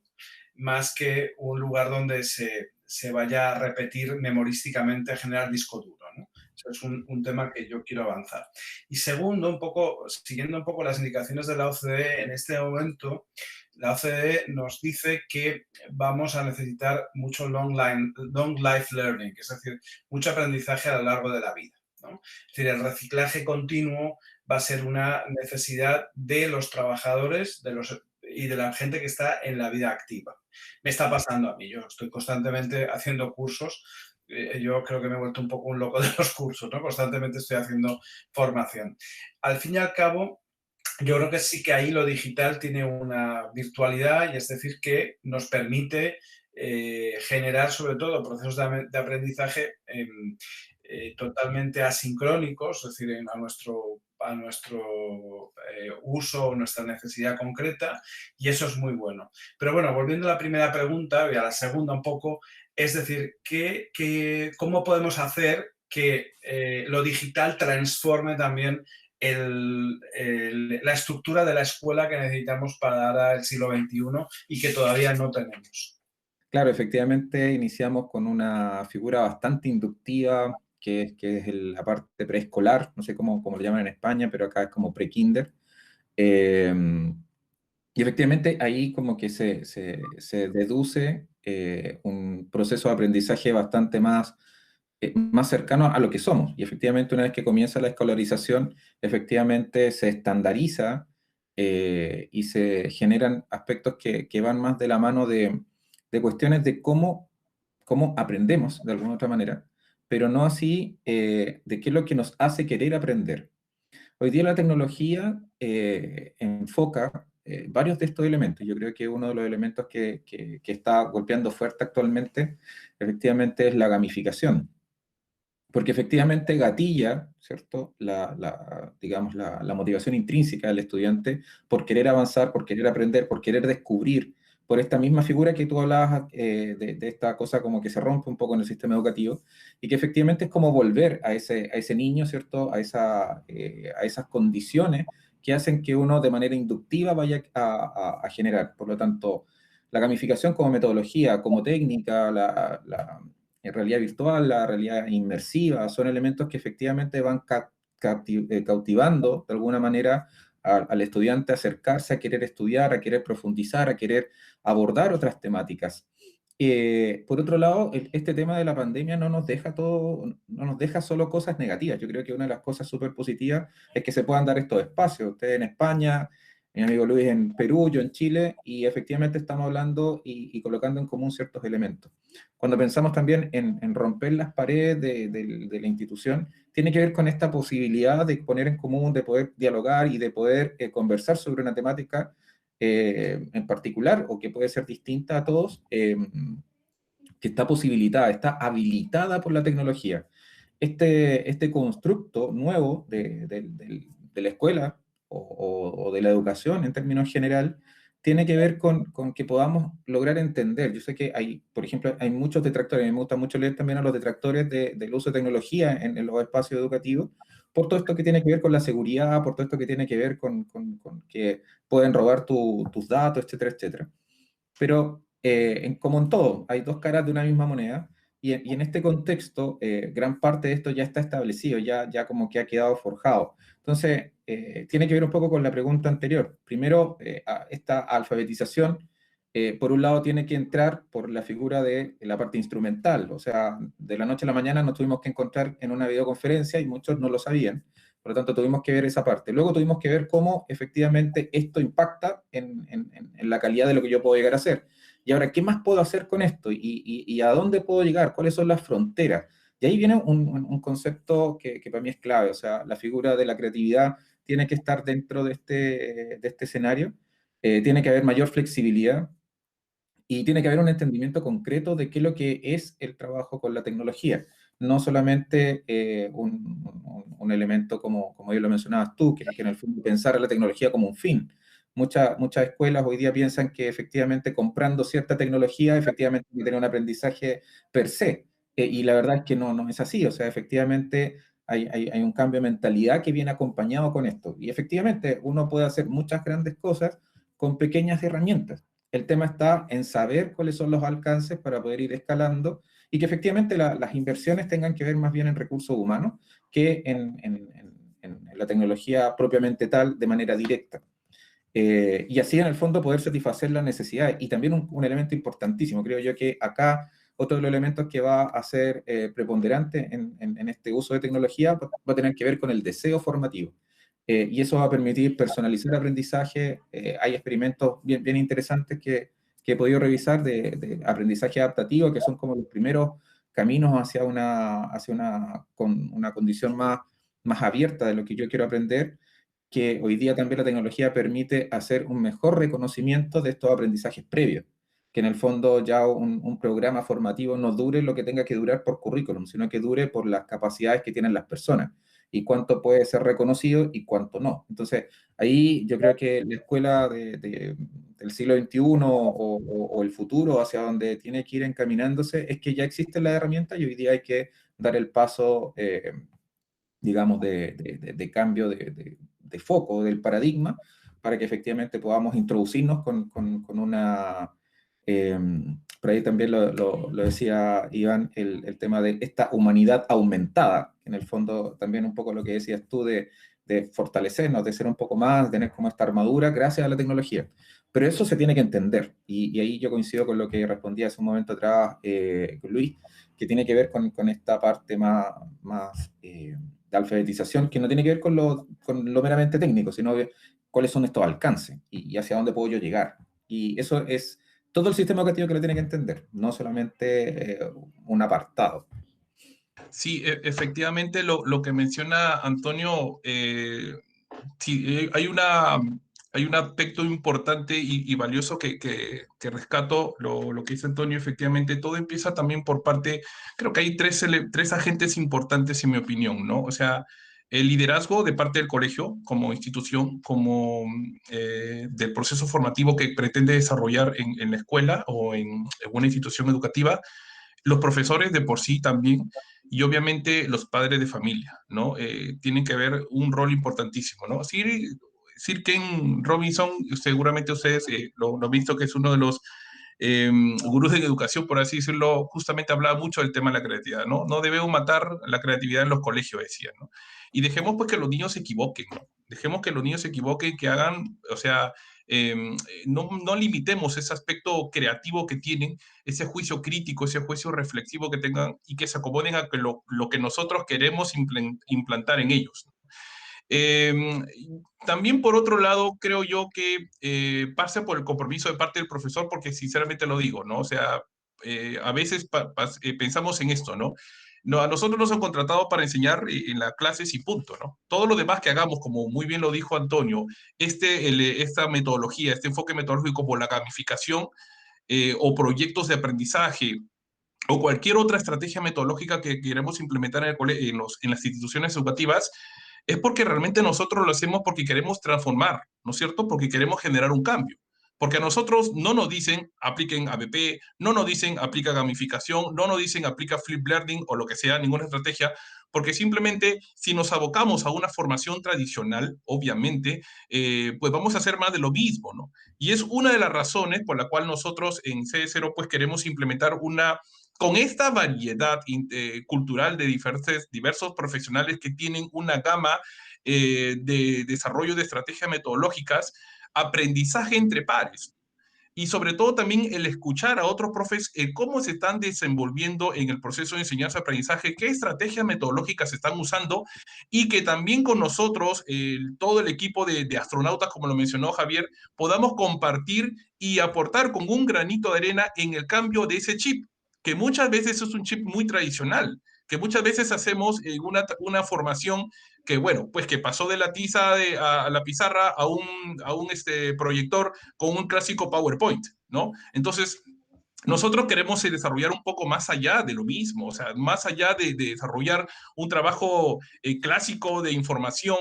más que un lugar donde se vaya a repetir memorísticamente, generar disco duro, ¿no? Eso es un tema que yo quiero avanzar. Y segundo, siguiendo un poco las indicaciones de la OCDE, en este momento la OCDE nos dice que vamos a necesitar mucho long life learning, es decir, mucho aprendizaje a lo largo de la vida, ¿no? Es decir, el reciclaje continuo va a ser una necesidad de los trabajadores y de la gente que está en la vida activa. Me está pasando a mí, yo estoy constantemente haciendo cursos. Yo creo que me he vuelto un poco un loco de los cursos, ¿no? Constantemente estoy haciendo formación. Al fin y al cabo, yo creo que sí que ahí lo digital tiene una virtualidad y es decir que nos permite generar sobre todo procesos de aprendizaje totalmente asincrónicos, es decir, a nuestro uso, nuestra necesidad concreta, y eso es muy bueno. Pero bueno, volviendo a la primera pregunta y a la segunda un poco, es decir, ¿cómo podemos hacer que lo digital transforme también la estructura de la escuela que necesitamos para el siglo XXI y que todavía no tenemos. Claro, efectivamente iniciamos con una figura bastante inductiva, que es la parte preescolar, no sé cómo lo llaman en España, pero acá es como pre-kinder. Y efectivamente ahí como que se deduce un proceso de aprendizaje bastante más cercano a lo que somos. Y efectivamente una vez que comienza la escolarización, efectivamente se estandariza y se generan aspectos que van más de la mano de cuestiones de cómo aprendemos de alguna otra manera, pero no así de qué es lo que nos hace querer aprender. Hoy día la tecnología enfoca varios de estos elementos. Yo creo que uno de los elementos que está golpeando fuerte actualmente, efectivamente, es la gamificación. Porque efectivamente gatilla, ¿cierto? Digamos, la motivación intrínseca del estudiante por querer avanzar, por querer aprender, por querer descubrir, por esta misma figura que tú hablabas de esta cosa como que se rompe un poco en el sistema educativo, y que efectivamente es como volver a ese niño, ¿cierto? A esas condiciones que hacen que uno de manera inductiva vaya a generar. Por lo tanto, la gamificación como metodología, como técnica, la realidad virtual, la realidad inmersiva, son elementos que efectivamente van cautivando de alguna manera al estudiante a acercarse, a querer estudiar, a querer profundizar, a querer abordar otras temáticas. Por otro lado, este tema de la pandemia no nos deja solo cosas negativas. Yo creo que una de las cosas súper positivas es que se puedan dar estos espacios. Ustedes en España, mi amigo Luis en Perú, yo en Chile, y efectivamente estamos hablando y colocando en común ciertos elementos. Cuando pensamos también en romper las paredes de la institución, tiene que ver con esta posibilidad de poner en común, de poder dialogar y de poder conversar sobre una temática en particular o que puede ser distinta a todos, que está posibilitada, está habilitada por la tecnología. Este constructo nuevo de la escuela o de la educación en términos general tiene que ver con que podamos lograr entender. Yo sé que hay, por ejemplo, hay muchos detractores, a mí me gusta mucho leer también a los detractores del uso de tecnología en los espacios educativos, por todo esto que tiene que ver con la seguridad, por todo esto que tiene que ver con que pueden robar tus datos, etcétera, etcétera. Pero como en todo, hay dos caras de una misma moneda, y en este contexto, gran parte de esto ya está establecido, ya como que ha quedado forjado. Entonces, tiene que ver un poco con la pregunta anterior. Primero, esta alfabetización, por un lado, tiene que entrar por la figura de la parte instrumental, o sea, de la noche a la mañana nos tuvimos que encontrar en una videoconferencia y muchos no lo sabían. Por lo tanto, tuvimos que ver esa parte. Luego tuvimos que ver cómo efectivamente esto impacta en la calidad de lo que yo puedo llegar a hacer. Y ahora, ¿qué más puedo hacer con esto? ¿Y a dónde puedo llegar? ¿Cuáles son las fronteras? Y ahí viene un concepto que para mí es clave. O sea, la figura de la creatividad tiene que estar dentro de este escenario. Tiene que haber mayor flexibilidad y tiene que haber un entendimiento concreto de qué es lo que es el trabajo con la tecnología. No solamente un elemento como ya lo mencionabas tú, que en el fondo pensar a la tecnología como un fin. Muchas escuelas hoy día piensan que efectivamente comprando cierta tecnología, efectivamente hay que tener un aprendizaje per se. Y la verdad es que no es así. O sea, efectivamente hay un cambio de mentalidad que viene acompañado con esto. Y efectivamente uno puede hacer muchas grandes cosas con pequeñas herramientas. El tema está en saber cuáles son los alcances para poder ir escalando y que efectivamente las inversiones tengan que ver más bien en recursos humanos que en la tecnología propiamente tal de manera directa. Y así en el fondo poder satisfacer las necesidades. Y también un elemento importantísimo, creo yo que acá otro de los elementos que va a ser preponderante en este uso de tecnología va a tener que ver con el deseo formativo. Y eso va a permitir personalizar aprendizaje. Hay experimentos bien interesantes que he podido revisar de aprendizaje adaptativo, que son como los primeros caminos hacia una condición más abierta de lo que yo quiero aprender, que hoy día también la tecnología permite hacer un mejor reconocimiento de estos aprendizajes previos, que en el fondo ya un programa formativo no dure lo que tenga que durar por currículum, sino que dure por las capacidades que tienen las personas y cuánto puede ser reconocido y cuánto no. Entonces, ahí yo creo que la escuela del siglo XXI o el futuro hacia donde tiene que ir encaminándose es que ya existen las herramientas y hoy día hay que dar el paso digamos, de cambio de foco del paradigma, para que efectivamente podamos introducirnos con una... por ahí también lo decía Iván, el tema de esta humanidad aumentada, en el fondo también un poco lo que decías tú de fortalecernos, de ser un poco más, de tener como esta armadura gracias a la tecnología. Pero eso se tiene que entender, y ahí yo coincido con lo que respondía hace un momento atrás Luis, que tiene que ver con esta parte más de alfabetización, que no tiene que ver con lo meramente técnico, sino que cuáles son estos alcances y hacia dónde puedo yo llegar. Y eso es todo el sistema educativo que lo tiene que entender, no solamente un apartado. Sí, efectivamente lo que menciona Antonio, sí, hay un aspecto importante y valioso que rescato, lo que dice Antonio. Efectivamente, todo empieza también por parte, creo que hay tres agentes importantes en mi opinión, ¿no? O sea, el liderazgo de parte del colegio como institución, como del proceso formativo que pretende desarrollar en la escuela o en una institución educativa, los profesores de por sí también, y obviamente los padres de familia, ¿no? Tienen que ver un rol importantísimo, ¿no? Sir Ken Robinson, seguramente ustedes lo han visto, que es uno de los gurús de educación, por así decirlo, justamente hablaba mucho del tema de la creatividad, ¿no? No debemos matar la creatividad en los colegios, decía, ¿no? Y dejemos pues que los niños se equivoquen, ¿no? Dejemos que los niños se equivoquen, que hagan, o sea, no limitemos ese aspecto creativo que tienen, ese juicio crítico, ese juicio reflexivo que tengan, y que se acomoden a que lo que nosotros queremos implantar en ellos. Eh, También por otro lado, creo yo que pasa por el compromiso de parte del profesor, porque sinceramente lo digo, ¿no? O sea, a veces pensamos en esto, ¿no? No, a nosotros nos han contratado para enseñar en las clases y punto, ¿no? Todo lo demás que hagamos, como muy bien lo dijo Antonio, esta metodología, este enfoque metodológico como la gamificación o proyectos de aprendizaje o cualquier otra estrategia metodológica que queremos implementar en las instituciones educativas, es porque realmente nosotros lo hacemos porque queremos transformar, ¿no es cierto? Porque queremos generar un cambio. Porque a nosotros no nos dicen apliquen ABP, no nos dicen aplica gamificación, no nos dicen aplica flip learning o lo que sea, ninguna estrategia, porque simplemente si nos abocamos a una formación tradicional, obviamente, pues vamos a hacer más de lo mismo, ¿no? Y es una de las razones por la cual nosotros en CD0 pues queremos implementar con esta variedad cultural de diversos profesionales que tienen una gama de desarrollo de estrategias metodológicas, aprendizaje entre pares. Y sobre todo también el escuchar a otros profes cómo se están desenvolviendo en el proceso de enseñanza-aprendizaje, qué estrategias metodológicas se están usando, y que también con nosotros, todo el equipo de astronautas, como lo mencionó Javier, podamos compartir y aportar con un granito de arena en el cambio de ese chip, que muchas veces es un chip muy tradicional, que muchas veces hacemos una formación que, bueno, pues que pasó de la tiza a la pizarra a un proyector con un clásico PowerPoint, ¿no? Entonces, nosotros queremos desarrollar un poco más allá de lo mismo, o sea, más allá de desarrollar un trabajo clásico de información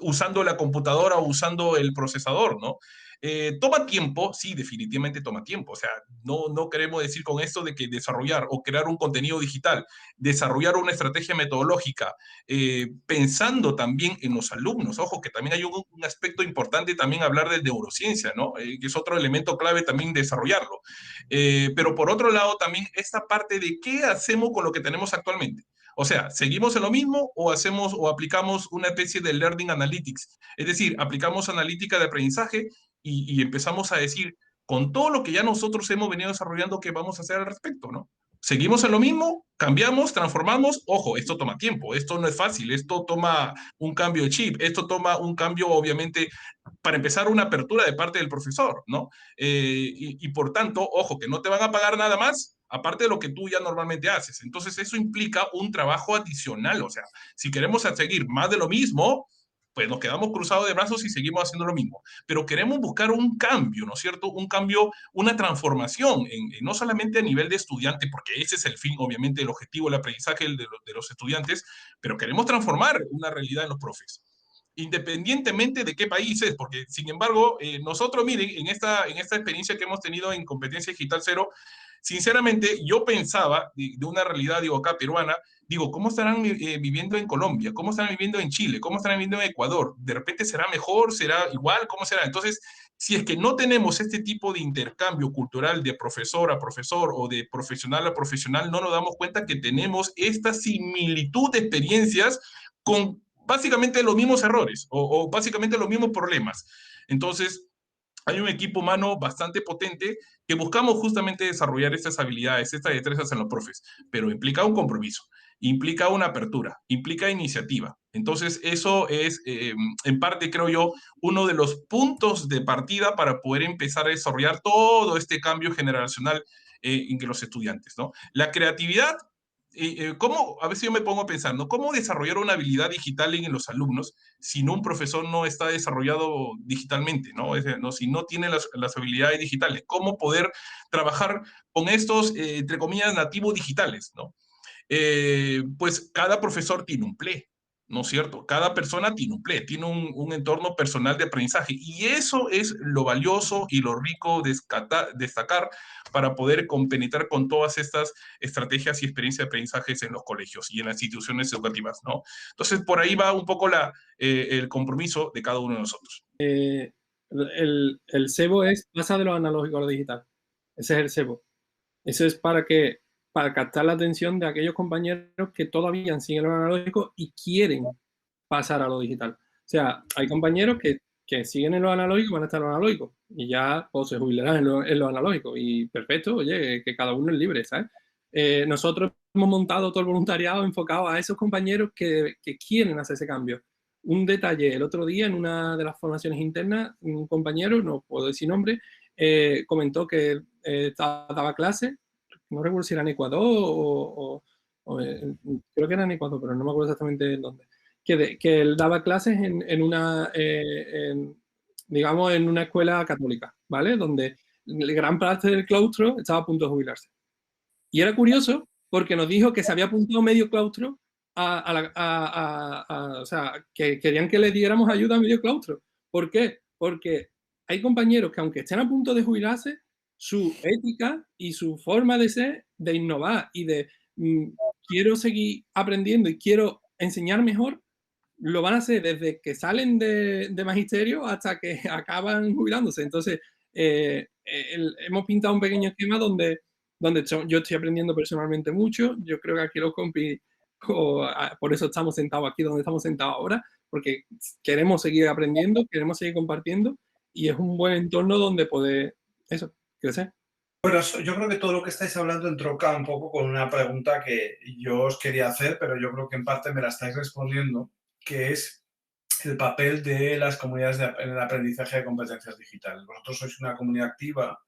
usando la computadora o usando el procesador, ¿no? Toma tiempo, sí, definitivamente toma tiempo. O sea, no queremos decir con esto de que desarrollar o crear un contenido digital, desarrollar una estrategia metodológica, pensando también en los alumnos. Ojo, que también hay un aspecto importante también hablar de neurociencia, ¿no? Que es otro elemento clave también desarrollarlo. Pero por otro lado, también esta parte de qué hacemos con lo que tenemos actualmente. O sea, ¿seguimos en lo mismo o hacemos o aplicamos una especie de learning analytics? Es decir, aplicamos analítica de aprendizaje y empezamos a decir, con todo lo que ya nosotros hemos venido desarrollando, ¿qué vamos a hacer al respecto, no? ¿Seguimos en lo mismo? ¿Cambiamos? ¿Transformamos? Ojo, esto toma tiempo, esto no es fácil, esto toma un cambio de chip, esto toma un cambio, obviamente, para empezar, una apertura de parte del profesor, ¿no? Y por tanto, ojo, que no te van a pagar nada más aparte de lo que tú ya normalmente haces. Entonces, eso implica un trabajo adicional. O sea, si queremos seguir más de lo mismo, pues nos quedamos cruzados de brazos y seguimos haciendo lo mismo. Pero queremos buscar un cambio, ¿no es cierto? Un cambio, una transformación, no solamente a nivel de estudiante, porque ese es el fin, obviamente, el objetivo, el aprendizaje de los estudiantes, pero queremos transformar una realidad en los profes, independientemente de qué país es, porque sin embargo, nosotros, miren, en esta experiencia que hemos tenido en Competencia Digital Cero, sinceramente yo pensaba de una realidad, digo, acá peruana, digo, ¿cómo estarán viviendo en Colombia? ¿Cómo estarán viviendo en Chile? ¿Cómo estarán viviendo en Ecuador? ¿De repente será mejor? ¿Será igual? ¿Cómo será? Entonces, si es que no tenemos este tipo de intercambio cultural de profesor a profesor o de profesional a profesional, no nos damos cuenta que tenemos esta similitud de experiencias con básicamente los mismos errores o básicamente los mismos problemas. Entonces, hay un equipo humano bastante potente que buscamos justamente desarrollar estas habilidades, estas destrezas en los profes, pero implica un compromiso, implica una apertura, implica iniciativa. Entonces, eso es, en parte, creo yo, uno de los puntos de partida para poder empezar a desarrollar todo este cambio generacional en que los estudiantes, ¿no? La creatividad, ¿cómo? A veces yo me pongo a pensar, ¿no? ¿Cómo desarrollar una habilidad digital en los alumnos si no un profesor no está desarrollado digitalmente, ¿no? ¿no? Si no tiene las habilidades digitales? ¿Cómo poder trabajar con estos, entre comillas, nativos digitales, ¿no? Pues cada profesor tiene un PLE, ¿no es cierto? Cada persona tiene un PLE, tiene un entorno personal de aprendizaje y eso es lo valioso y lo rico de destacar para poder compenetrar con todas estas estrategias y experiencias de aprendizaje en los colegios y en las instituciones educativas, ¿no? Entonces, por ahí va un poco el compromiso de cada uno de nosotros. El cebo es pasa de lo analógico a lo digital. Ese es el cebo. Eso es para captar la atención de aquellos compañeros que todavía siguen lo analógico y quieren pasar a lo digital. O sea, hay compañeros que siguen en lo analógico, van a estar en lo analógico y ya pues, se jubilarán en lo analógico. Y perfecto, oye, que cada uno es libre, ¿sabes? Nosotros hemos montado todo el voluntariado enfocado a esos compañeros que quieren hacer ese cambio. Un detalle, el otro día en una de las formaciones internas, un compañero, no puedo decir nombre, comentó que daba clase, no recuerdo si era en Ecuador creo que era en Ecuador, pero no me acuerdo exactamente en dónde, que él daba clases en una, digamos, en una escuela católica, ¿vale? Donde gran parte del claustro estaba a punto de jubilarse. Y era curioso porque nos dijo que se había apuntado medio claustro o sea, que querían que le diéramos ayuda a medio claustro. ¿Por qué? Porque hay compañeros que aunque estén a punto de jubilarse, su ética y su forma de ser, de innovar y de quiero seguir aprendiendo y quiero enseñar mejor, lo van a hacer desde que salen de magisterio hasta que acaban jubilándose. Entonces, hemos pintado un pequeño esquema donde yo estoy aprendiendo personalmente mucho. Yo creo que aquí los compis, por eso estamos sentados aquí donde estamos sentados ahora, porque queremos seguir aprendiendo, queremos seguir compartiendo y es un buen entorno donde poder, eso, crecer. Bueno, yo creo que todo lo que estáis hablando entronca un poco con una pregunta que yo os quería hacer, pero yo creo que en parte me la estáis respondiendo, que es el papel de las comunidades en el aprendizaje de competencias digitales. Vosotros sois una comunidad activa,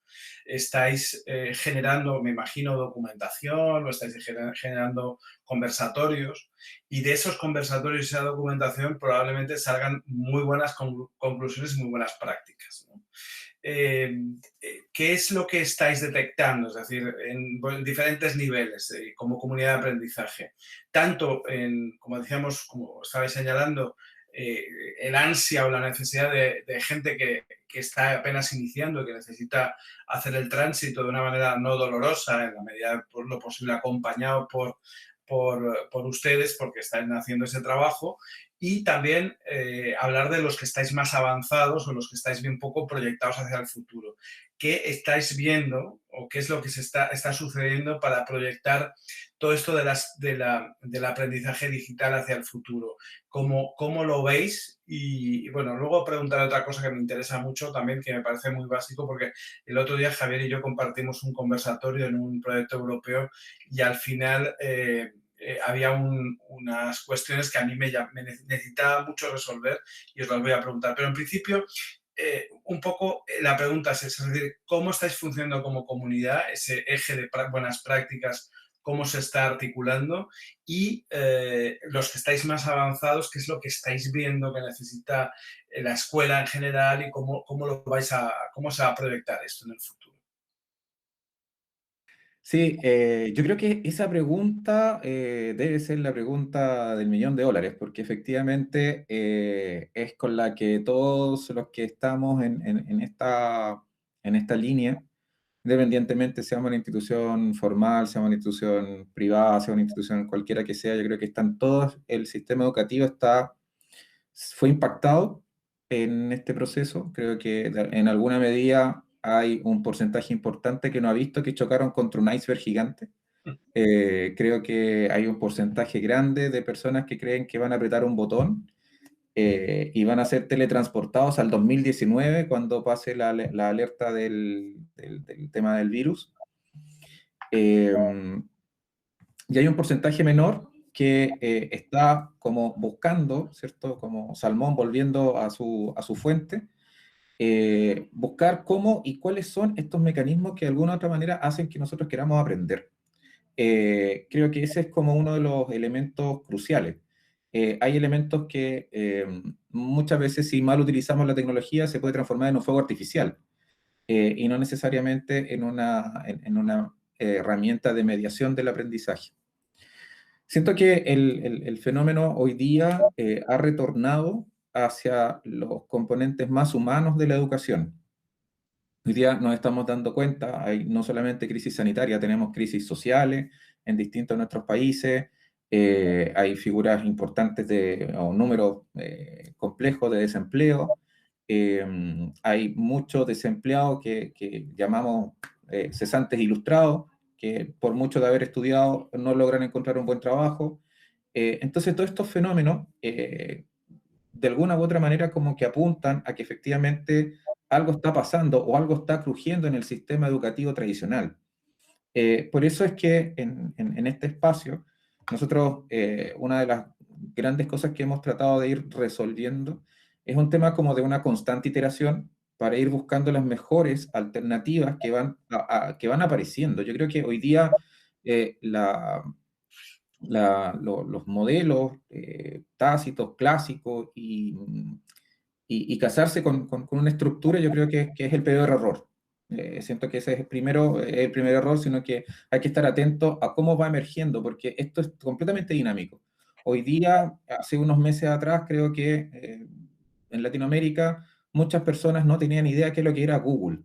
estáis generando, me imagino, documentación, o estáis generando conversatorios, y de esos conversatorios y esa documentación probablemente salgan muy buenas conclusiones y muy buenas prácticas, ¿no? ¿Qué es lo que estáis detectando? Es decir, en diferentes niveles como comunidad de aprendizaje. Tanto en, como decíamos, como estabais señalando, el ansia o la necesidad de gente que está apenas iniciando, que necesita hacer el tránsito de una manera no dolorosa, en la medida por lo posible acompañado por ustedes, porque están haciendo ese trabajo, y también hablar de los que estáis más avanzados o los que estáis bien poco proyectados hacia el futuro. ¿Qué estáis viendo o qué es lo que está sucediendo para proyectar todo esto del aprendizaje digital hacia el futuro? ¿Cómo lo veis? Y bueno, luego preguntaré otra cosa que me interesa mucho también, que me parece muy básico, porque el otro día Javier y yo compartimos un conversatorio en un proyecto europeo y al final había unas cuestiones que a mí me necesitaba mucho resolver y os las voy a preguntar. Pero en principio, un poco la pregunta es decir, ¿cómo estáis funcionando como comunidad? Ese eje de buenas prácticas, ¿cómo se está articulando? Y los que estáis más avanzados, ¿qué es lo que estáis viendo que necesita la escuela en general y cómo se va a proyectar esto en el futuro? Sí, yo creo que esa pregunta debe ser la pregunta del $1.000.000, porque efectivamente es con la que todos los que estamos en esta línea independientemente seamos una institución formal, seamos una institución privada, sea una institución cualquiera que sea, yo creo que están todos, el sistema educativo fue impactado en este proceso. Creo que en alguna medida hay un porcentaje importante que no ha visto que chocaron contra un iceberg gigante. Creo que hay un porcentaje grande de personas que creen que van a apretar un botón y van a ser teletransportados al 2019 cuando pase la alerta del tema del virus. Y hay un porcentaje menor que está como buscando, ¿cierto? Como salmón volviendo a su fuente, buscar cómo y cuáles son estos mecanismos que de alguna u otra manera hacen que nosotros queramos aprender. Creo que ese es como uno de los elementos cruciales. Hay elementos que muchas veces, si mal utilizamos la tecnología, se puede transformar en un fuego artificial y no necesariamente en una herramienta de mediación del aprendizaje. Siento que el fenómeno hoy día ha retornado hacia los componentes más humanos de la educación. Hoy día nos estamos dando cuenta, hay no solamente crisis sanitaria, tenemos crisis sociales en distintos de nuestros países, hay figuras importantes o números complejos de desempleo, hay muchos desempleados que llamamos cesantes ilustrados, que por mucho de haber estudiado no logran encontrar un buen trabajo. Entonces todos estos fenómenos, de alguna u otra manera, como que apuntan a que efectivamente algo está pasando o algo está crujiendo en el sistema educativo tradicional. Por eso es que en este espacio, nosotros, una de las grandes cosas que hemos tratado de ir resolviendo es un tema como de una constante iteración para ir buscando las mejores alternativas que van apareciendo. Yo creo que hoy día los modelos tácitos, clásicos y casarse con una estructura, yo creo que es el peor error. Siento que ese es el primer error, sino que hay que estar atento a cómo va emergiendo, porque esto es completamente dinámico. Hoy día, hace unos meses atrás, creo que en Latinoamérica muchas personas no tenían idea qué es lo que era Google.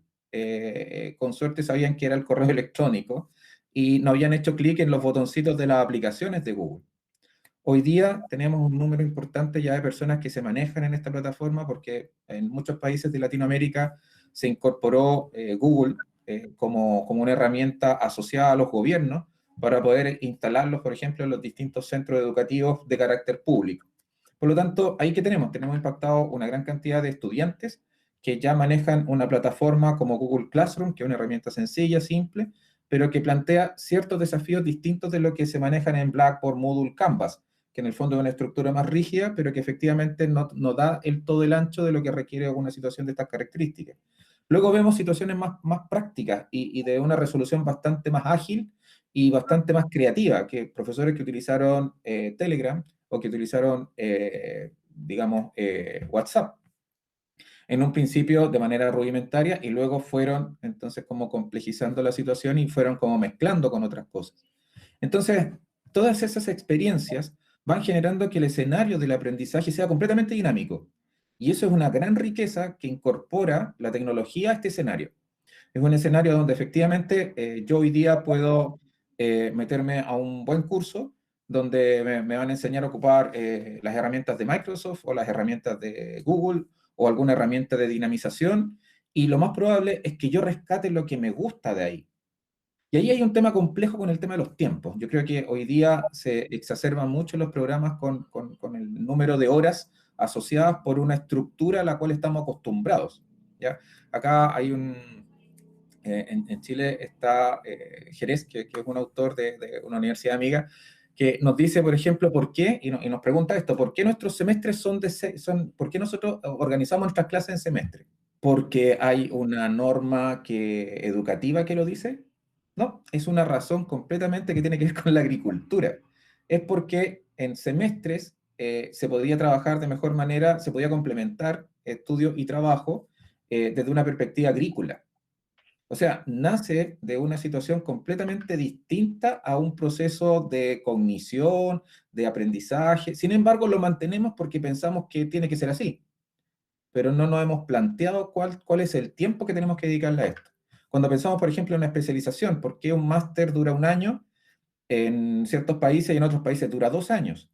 Con suerte sabían que era el correo electrónico y no habían hecho clic en los botoncitos de las aplicaciones de Google. Hoy día tenemos un número importante ya de personas que se manejan en esta plataforma porque en muchos países de Latinoamérica se incorporó Google como una herramienta asociada a los gobiernos para poder instalarlos, por ejemplo, en los distintos centros educativos de carácter público. Por lo tanto, ahí que tenemos impactado una gran cantidad de estudiantes que ya manejan una plataforma como Google Classroom, que es una herramienta sencilla, simple, pero que plantea ciertos desafíos distintos de lo que se manejan en Blackboard, Moodle, Canvas, que en el fondo es una estructura más rígida, pero que efectivamente no da todo el ancho de lo que requiere una situación de estas características. Luego vemos situaciones más prácticas y de una resolución bastante más ágil y bastante más creativa, que profesores que utilizaron Telegram o que utilizaron, digamos, WhatsApp. En un principio de manera rudimentaria y luego fueron entonces como complejizando la situación y fueron como mezclando con otras cosas. Entonces, todas esas experiencias van generando que el escenario del aprendizaje sea completamente dinámico. Y eso es una gran riqueza que incorpora la tecnología a este escenario. Es un escenario donde efectivamente yo hoy día puedo meterme a un buen curso donde me van a enseñar a ocupar las herramientas de Microsoft o las herramientas de Google o alguna herramienta de dinamización, y lo más probable es que yo rescate lo que me gusta de ahí. Y ahí hay un tema complejo con el tema de los tiempos. Yo creo que hoy día se exacerban mucho los programas con el número de horas asociadas por una estructura a la cual estamos acostumbrados, ¿ya? Acá hay en Chile está Jerez, que es un autor de una universidad amiga, que nos dice, por ejemplo, por qué, y nos pregunta esto, ¿por qué nuestros semestres por qué nosotros organizamos nuestras clases en semestre? ¿Porque hay una norma educativa que lo dice? No, es una razón completamente que tiene que ver con la agricultura. Es porque en semestres se podía trabajar de mejor manera, se podía complementar estudio y trabajo desde una perspectiva agrícola. O sea, nace de una situación completamente distinta a un proceso de cognición, de aprendizaje. Sin embargo, lo mantenemos porque pensamos que tiene que ser así, pero no nos hemos planteado cuál es el tiempo que tenemos que dedicarle a esto. Cuando pensamos, por ejemplo, en una especialización, ¿por qué un máster dura 1 año en ciertos países y en otros países dura 2 años?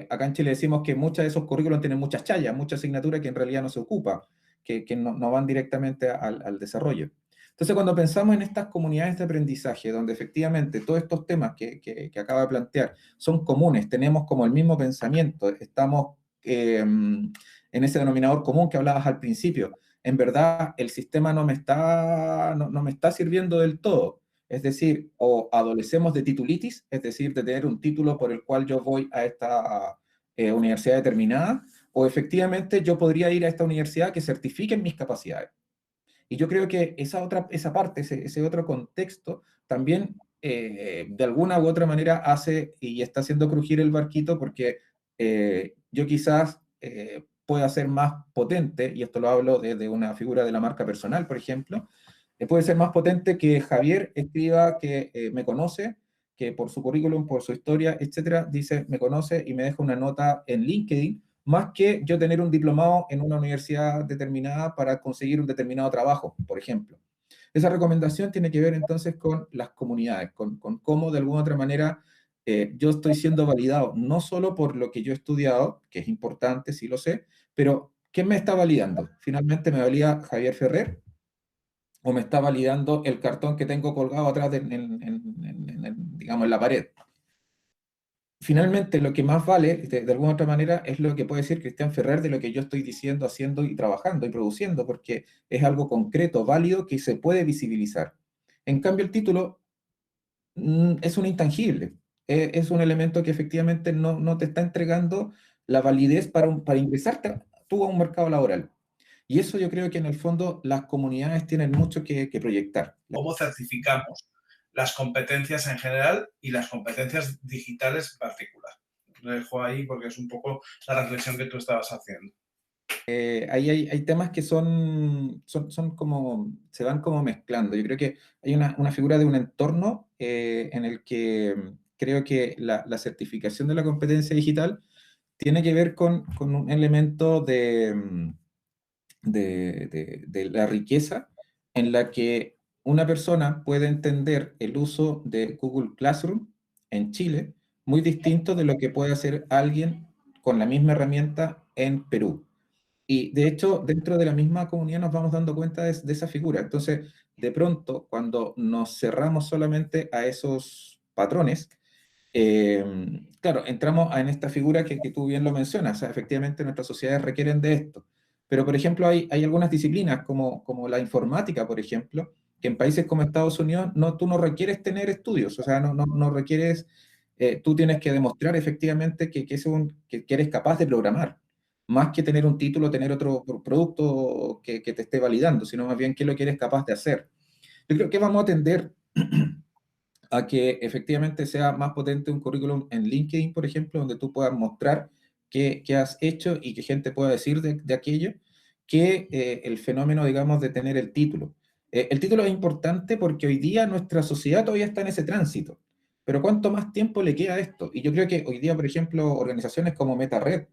Acá en Chile decimos que muchos de esos currículos tienen muchas challas, muchas asignaturas que en realidad no se ocupa, que no van directamente al desarrollo. Entonces, cuando pensamos en estas comunidades de aprendizaje, donde efectivamente todos estos temas que acaba de plantear son comunes, tenemos como el mismo pensamiento, estamos en ese denominador común que hablabas al principio, en verdad el sistema no me está sirviendo del todo. Es decir, o adolecemos de titulitis, es decir, de tener un título por el cual yo voy a esta universidad determinada, o efectivamente yo podría ir a esta universidad que certifique mis capacidades. Y yo creo que esa parte, ese otro contexto, también de alguna u otra manera hace y está haciendo crujir el barquito, porque yo quizás pueda ser más potente, y esto lo hablo desde una figura de la marca personal, por ejemplo, puede ser más potente que Javier escriba que me conoce, que por su currículum, por su historia, etcétera, dice me conoce y me deja una nota en LinkedIn, más que yo tener un diplomado en una universidad determinada para conseguir un determinado trabajo, por ejemplo. Esa recomendación tiene que ver entonces con las comunidades, con cómo de alguna otra manera yo estoy siendo validado, no solo por lo que yo he estudiado, que es importante, sí lo sé, pero ¿quién me está validando? Finalmente me valida Javier Ferrer, o me está validando el cartón que tengo colgado atrás digamos, en la pared. Finalmente, lo que más vale, de alguna otra manera, es lo que puede decir Cristian Ferrer de lo que yo estoy diciendo, haciendo y trabajando y produciendo, porque es algo concreto, válido, que se puede visibilizar. En cambio, el título es un intangible, es un elemento que efectivamente no te está entregando la validez para ingresarte tú a un mercado laboral. Y eso yo creo que en el fondo las comunidades tienen mucho que proyectar. ¿Cómo certificamos las competencias en general y las competencias digitales en particular? Lo dejo ahí porque es un poco la reflexión que tú estabas haciendo. Ahí hay temas que son como, se van como mezclando. Yo creo que hay una figura de un entorno en el que creo que la certificación de la competencia digital tiene que ver con un elemento de la riqueza en la que una persona puede entender el uso de Google Classroom en Chile muy distinto de lo que puede hacer alguien con la misma herramienta en Perú. Y de hecho, dentro de la misma comunidad nos vamos dando cuenta de esa figura. Entonces, de pronto, cuando nos cerramos solamente a esos patrones, claro, entramos en esta figura que tú bien lo mencionas. O sea, efectivamente, nuestras sociedades requieren de esto. Pero, por ejemplo, hay algunas disciplinas, como la informática, por ejemplo, que en países como Estados Unidos tú no requieres tener estudios. O sea, no requieres, tú tienes que demostrar efectivamente que eres capaz de programar, más que tener un título, tener otro producto que te esté validando, sino más bien qué es lo que eres capaz de hacer. Yo creo que vamos a tender a que efectivamente sea más potente un currículum en LinkedIn, por ejemplo, donde tú puedas mostrar qué has hecho y que gente pueda decir de aquello, que el fenómeno, digamos, de tener el título. El título es importante porque hoy día nuestra sociedad todavía está en ese tránsito, pero ¿cuánto más tiempo le queda a esto? Y yo creo que hoy día, por ejemplo, organizaciones como MetaRed,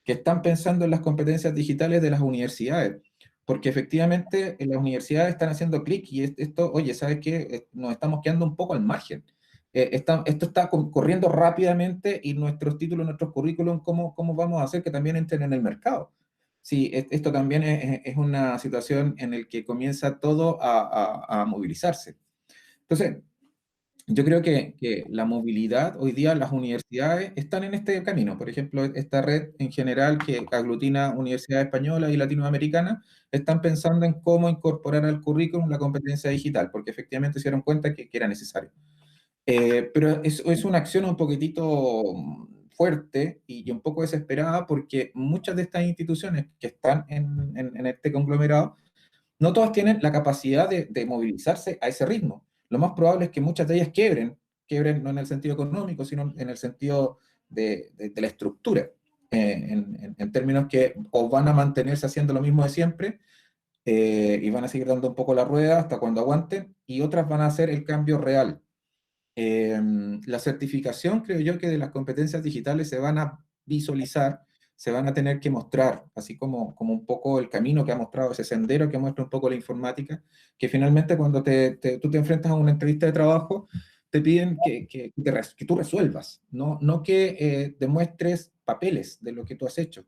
que están pensando en las competencias digitales de las universidades, porque efectivamente en las universidades están haciendo clic y esto, oye, ¿sabes qué? Nos estamos quedando un poco al margen. Esto está corriendo rápidamente y nuestros títulos, nuestros currículum, ¿cómo vamos a hacer que también entren en el mercado? Sí, esto también es una situación en la que comienza todo a movilizarse. Entonces, yo creo que la movilidad, hoy día las universidades están en este camino. Por ejemplo, esta red en general que aglutina universidades españolas y latinoamericanas, están pensando en cómo incorporar al currículum la competencia digital, porque efectivamente se dieron cuenta que era necesario. Pero es una acción un poquitito fuerte y un poco desesperada, porque muchas de estas instituciones que están en este conglomerado, no todas tienen la capacidad de movilizarse a ese ritmo. Lo más probable es que muchas de ellas quiebren no en el sentido económico, sino en el sentido de la estructura, en términos que o van a mantenerse haciendo lo mismo de siempre, y van a seguir dando un poco la rueda hasta cuando aguanten, y otras van a hacer el cambio real. La certificación, creo yo, que de las competencias digitales se van a visualizar, se van a tener que mostrar, así como un poco el camino que ha mostrado, ese sendero que muestra un poco la informática, que finalmente cuando tú te enfrentas a una entrevista de trabajo, te piden que tú resuelvas, no que demuestres papeles de lo que tú has hecho.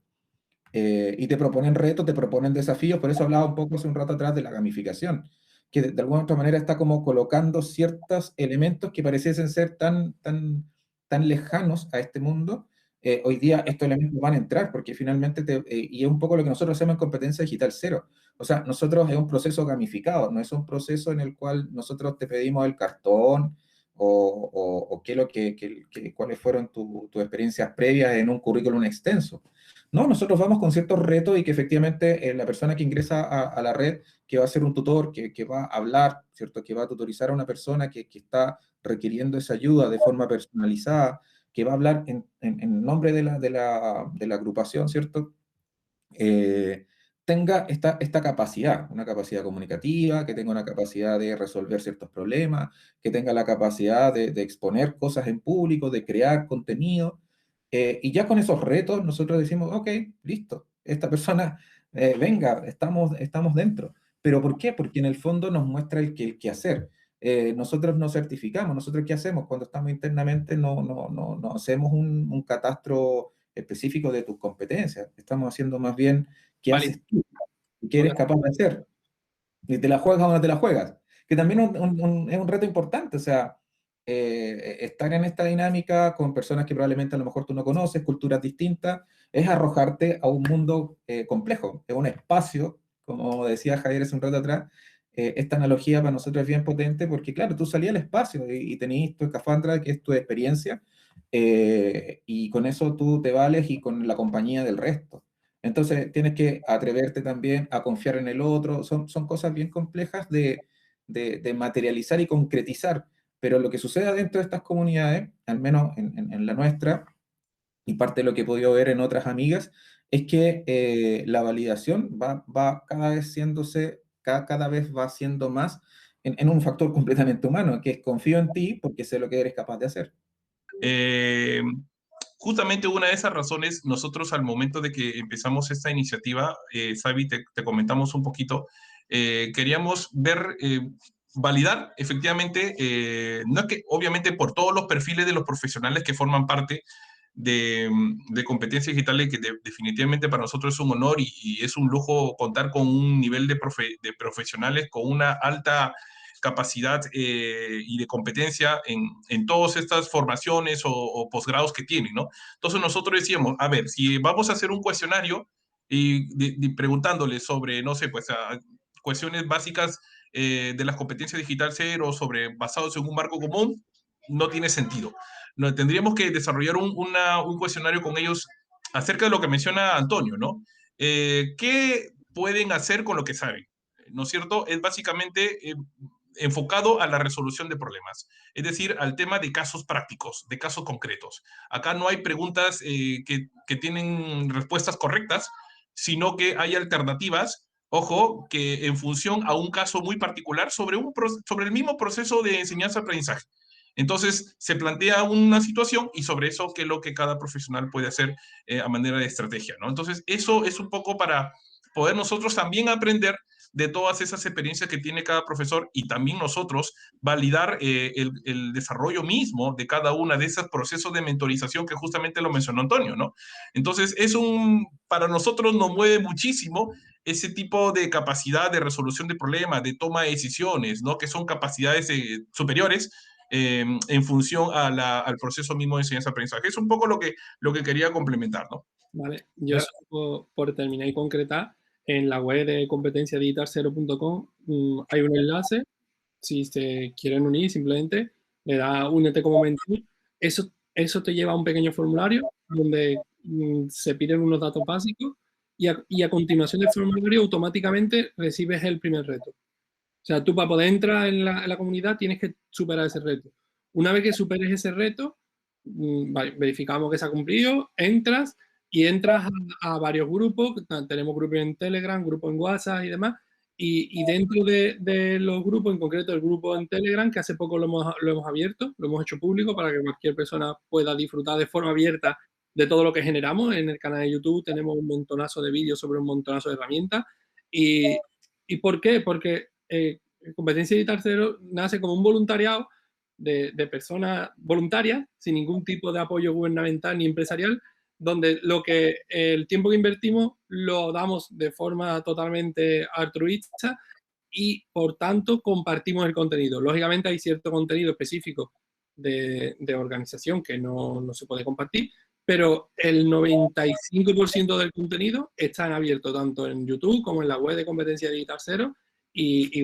Y te proponen retos, te proponen desafíos, por eso hablaba un poco hace un rato atrás de la gamificación, que de alguna otra manera está como colocando ciertos elementos que pareciesen ser tan lejanos a este mundo. Hoy día estos elementos van a entrar, porque finalmente, y es un poco lo que nosotros hacemos en Competencia Digital Cero. O sea, nosotros es un proceso gamificado, no es un proceso en el cual nosotros te pedimos el cartón o cuáles fueron tus experiencias previas en un currículum extenso. No, nosotros vamos con ciertos retos y que efectivamente la persona que ingresa a la red, que va a ser un tutor, que va a hablar, ¿cierto? Que va a tutorizar a una persona que está requiriendo esa ayuda de forma personalizada, que va a hablar en nombre de la agrupación, ¿cierto? Tenga esta capacidad, una capacidad comunicativa, que tenga una capacidad de resolver ciertos problemas, que tenga la capacidad de exponer cosas en público, de crear contenido. Y ya con esos retos nosotros decimos, ok, listo, esta persona, venga, estamos dentro. ¿Pero por qué? Porque en el fondo nos muestra el qué hacer. Nosotros nos certificamos, nosotros qué hacemos cuando estamos internamente, no hacemos un catastro específico de tus competencias, estamos haciendo más bien qué Vale. haces tú, qué eres capaz de hacer, y te la juegas o no te la juegas, que también es un reto importante, o sea, estar en esta dinámica con personas que probablemente a lo mejor tú no conoces, culturas distintas, es arrojarte a un mundo complejo, es un espacio, como decía Javier hace un rato atrás. Esta analogía para nosotros es bien potente porque, claro, tú salías al espacio y tenías tu escafandra, que es tu experiencia, y con eso tú te vales y con la compañía del resto. Entonces tienes que atreverte también a confiar en el otro. Son cosas bien complejas de materializar y concretizar, pero lo que sucede dentro de estas comunidades, al menos en la nuestra, y parte de lo que he podido ver en otras amigas, es que la validación va cada vez cada vez va siendo más en un factor completamente humano, que es confío en ti porque sé lo que eres capaz de hacer. Justamente una de esas razones, nosotros al momento de que empezamos esta iniciativa, Xavi, te comentamos un poquito, queríamos ver, validar efectivamente, no es que obviamente por todos los perfiles de los profesionales que forman parte de competencias digitales, que definitivamente para nosotros es un honor y es un lujo contar con un nivel de profesionales con una alta capacidad y de competencia en todas estas formaciones o posgrados que tienen, ¿no? Entonces nosotros decíamos, a ver, si vamos a hacer un cuestionario y preguntándoles sobre, no sé, pues cuestiones básicas de las competencias digital cero, basados en un marco común, no tiene sentido. No, tendríamos que desarrollar un cuestionario con ellos acerca de lo que menciona Antonio, ¿no? ¿Qué pueden hacer con lo que saben? ¿No es cierto? Es básicamente enfocado a la resolución de problemas, es decir, al tema de casos prácticos, de casos concretos. Acá no hay preguntas que tienen respuestas correctas, sino que hay alternativas, ojo, que en función a un caso muy particular sobre el mismo proceso de enseñanza-aprendizaje. Entonces, se plantea una situación y sobre eso qué es lo que cada profesional puede hacer a manera de estrategia, ¿no? Entonces, eso es un poco para poder nosotros también aprender de todas esas experiencias que tiene cada profesor y también nosotros validar el desarrollo mismo de cada una de esos procesos de mentorización que justamente lo mencionó Antonio, ¿no? Entonces, para nosotros nos mueve muchísimo ese tipo de capacidad de resolución de problemas, de toma de decisiones, ¿no? Que son capacidades superiores en función al proceso mismo de enseñanza-aprendizaje. Es un poco lo que quería complementar, ¿no? Vale, yo solo por terminar y concretar, en la web de competenciadigitalcero.com hay un enlace, si se quieren unir simplemente le da únete como mentor, eso te lleva a un pequeño formulario donde se piden unos datos básicos y a continuación del formulario automáticamente recibes el primer reto. O sea, tú para poder entrar en la comunidad tienes que superar ese reto. Una vez que superes ese reto, verificamos que se ha cumplido, entras a varios grupos. Tenemos grupos en Telegram, grupos en WhatsApp y demás. Y dentro de los grupos, en concreto el grupo en Telegram, que hace poco lo hemos abierto, lo hemos hecho público para que cualquier persona pueda disfrutar de forma abierta de todo lo que generamos. En el canal de YouTube tenemos un montonazo de vídeos sobre un montonazo de herramientas. ¿Y por qué? Porque Competencia Digital Cero nace como un voluntariado de personas voluntarias, sin ningún tipo de apoyo gubernamental ni empresarial, donde el tiempo que invertimos lo damos de forma totalmente altruista y, por tanto, compartimos el contenido. Lógicamente hay cierto contenido específico de organización que no se puede compartir, pero el 95% del contenido está en abierto tanto en YouTube como en la web de Competencia Digital Cero. Y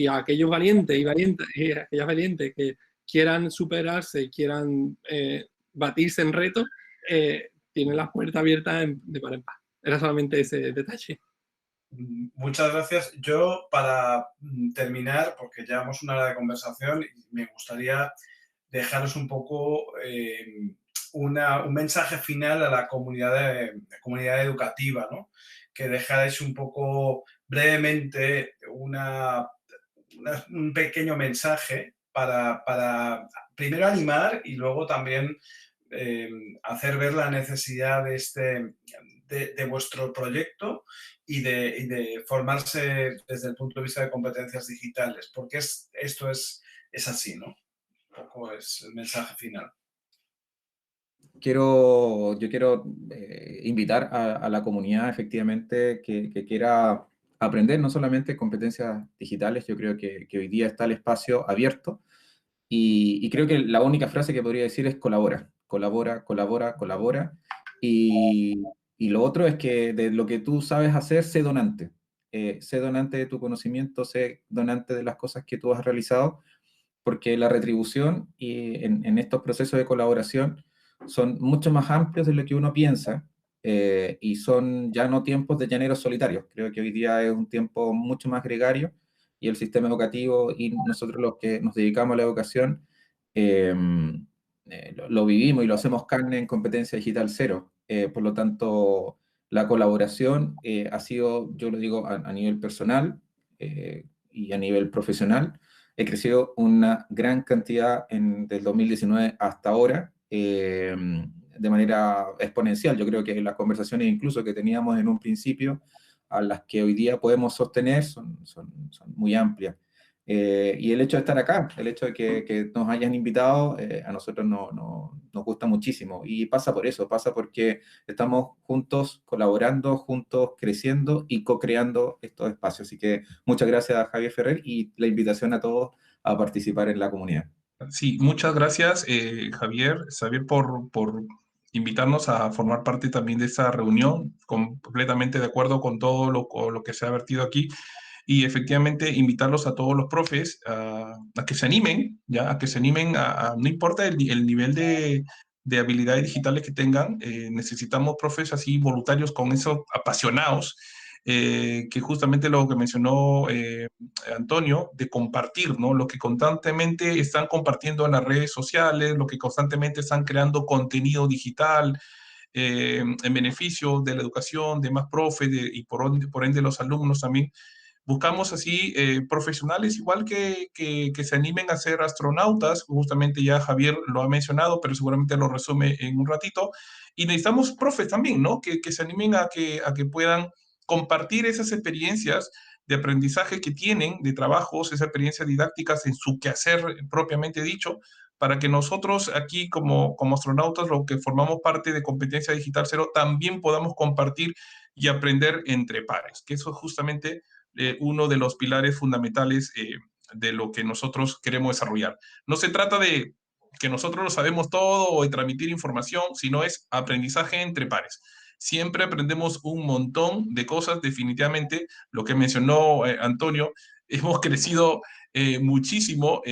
a aquellos valientes y aquellas valientes que quieran superarse, quieran batirse en retos, tienen las puertas abiertas de par en par. Era solamente ese detalle. Muchas gracias. Yo, para terminar, porque llevamos una hora de conversación, me gustaría dejaros un poco un mensaje final a la comunidad educativa, ¿no? Que dejáis un poco brevemente un pequeño mensaje para primero animar y luego también hacer ver la necesidad de vuestro proyecto y de formarse desde el punto de vista de competencias digitales, porque esto es así, ¿no? Un poco es el mensaje final. Yo quiero invitar a la comunidad, efectivamente, que quiera aprender no solamente competencias digitales. Yo creo que hoy día está el espacio abierto y creo que la única frase que podría decir es colabora, colabora, colabora, colabora. Y lo otro es que de lo que tú sabes hacer, sé donante. Sé donante de tu conocimiento, sé donante de las cosas que tú has realizado, porque la retribución en estos procesos de colaboración son mucho más amplios de lo que uno piensa, y son ya no tiempos de llaneros solitarios. Creo que hoy día es un tiempo mucho más gregario y el sistema educativo y nosotros los que nos dedicamos a la educación lo vivimos y lo hacemos carne en Competencia Digital Cero. Por lo tanto, la colaboración ha sido, yo lo digo a nivel personal y a nivel profesional, he crecido una gran cantidad del 2019 hasta ahora, de manera exponencial. Yo creo que las conversaciones incluso que teníamos en un principio, a las que hoy día podemos sostener, son muy amplias. Y el hecho de estar acá, el hecho de que nos hayan invitado, a nosotros nos gusta muchísimo. Y pasa por eso, pasa porque estamos juntos colaborando, juntos creciendo y co-creando estos espacios. Así que muchas gracias a Javier Ferrer y la invitación a todos a participar en la comunidad. Sí, muchas gracias, Javier, por invitarnos a formar parte también de esta reunión, completamente de acuerdo con todo lo que se ha vertido aquí. Y efectivamente invitarlos a todos los profes a que se animen, ¿ya? A que se animen, no importa el nivel de habilidades digitales que tengan, necesitamos profes así voluntarios con esos apasionados, que justamente lo que mencionó Antonio, de compartir, ¿no? Lo que constantemente están compartiendo en las redes sociales, lo que constantemente están creando contenido digital, en beneficio de la educación, de más profes y por ende los alumnos también. Buscamos así profesionales igual que se animen a ser astronautas, justamente ya Javier lo ha mencionado, pero seguramente lo resume en un ratito. Y necesitamos profes también, ¿no? Que se animen a que puedan compartir esas experiencias de aprendizaje que tienen, de trabajos, esas experiencias didácticas en su quehacer propiamente dicho, para que nosotros aquí como astronautas, los que formamos parte de Competencia Digital Cero, también podamos compartir y aprender entre pares, que eso es justamente uno de los pilares fundamentales de lo que nosotros queremos desarrollar. No se trata de que nosotros lo sabemos todo o de transmitir información, sino es aprendizaje entre pares. Siempre aprendemos un montón de cosas, definitivamente, lo que mencionó Antonio, hemos crecido muchísimo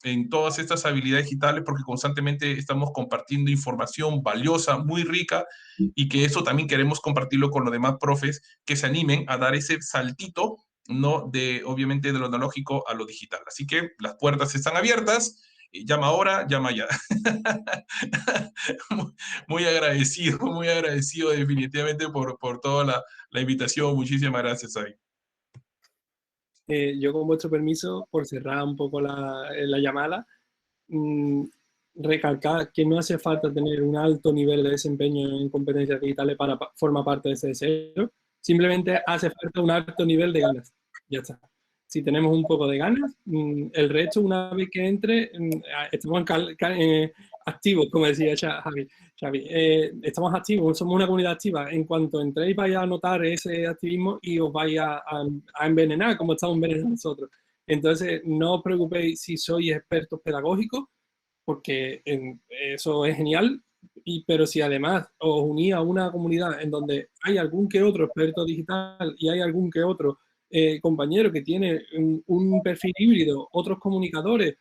en todas estas habilidades digitales porque constantemente estamos compartiendo información valiosa, muy rica, y que eso también queremos compartirlo con los demás profes que se animen a dar ese saltito, ¿no? Obviamente de lo analógico a lo digital. Así que las puertas están abiertas, llama ahora, llama ya. Muy agradecido definitivamente por toda la invitación. Muchísimas gracias, Xavi. Yo, con vuestro permiso, por cerrar un poco la llamada, recalcar que no hace falta tener un alto nivel de desempeño en competencias digitales para formar parte de ese deseo. Simplemente hace falta un alto nivel de ganas. Ya está. Si tenemos un poco de ganas, el resto, una vez que entre, estamos activos, como decía Xavi. Estamos activos, somos una comunidad activa. En cuanto entréis, vais a notar ese activismo y os vais a envenenar, como estamos envenenando nosotros. Entonces, no os preocupéis si sois expertos pedagógicos, porque eso es genial, pero si además os unís a una comunidad en donde hay algún que otro experto digital y hay algún que otro compañero que tiene un perfil híbrido, otros comunicadores,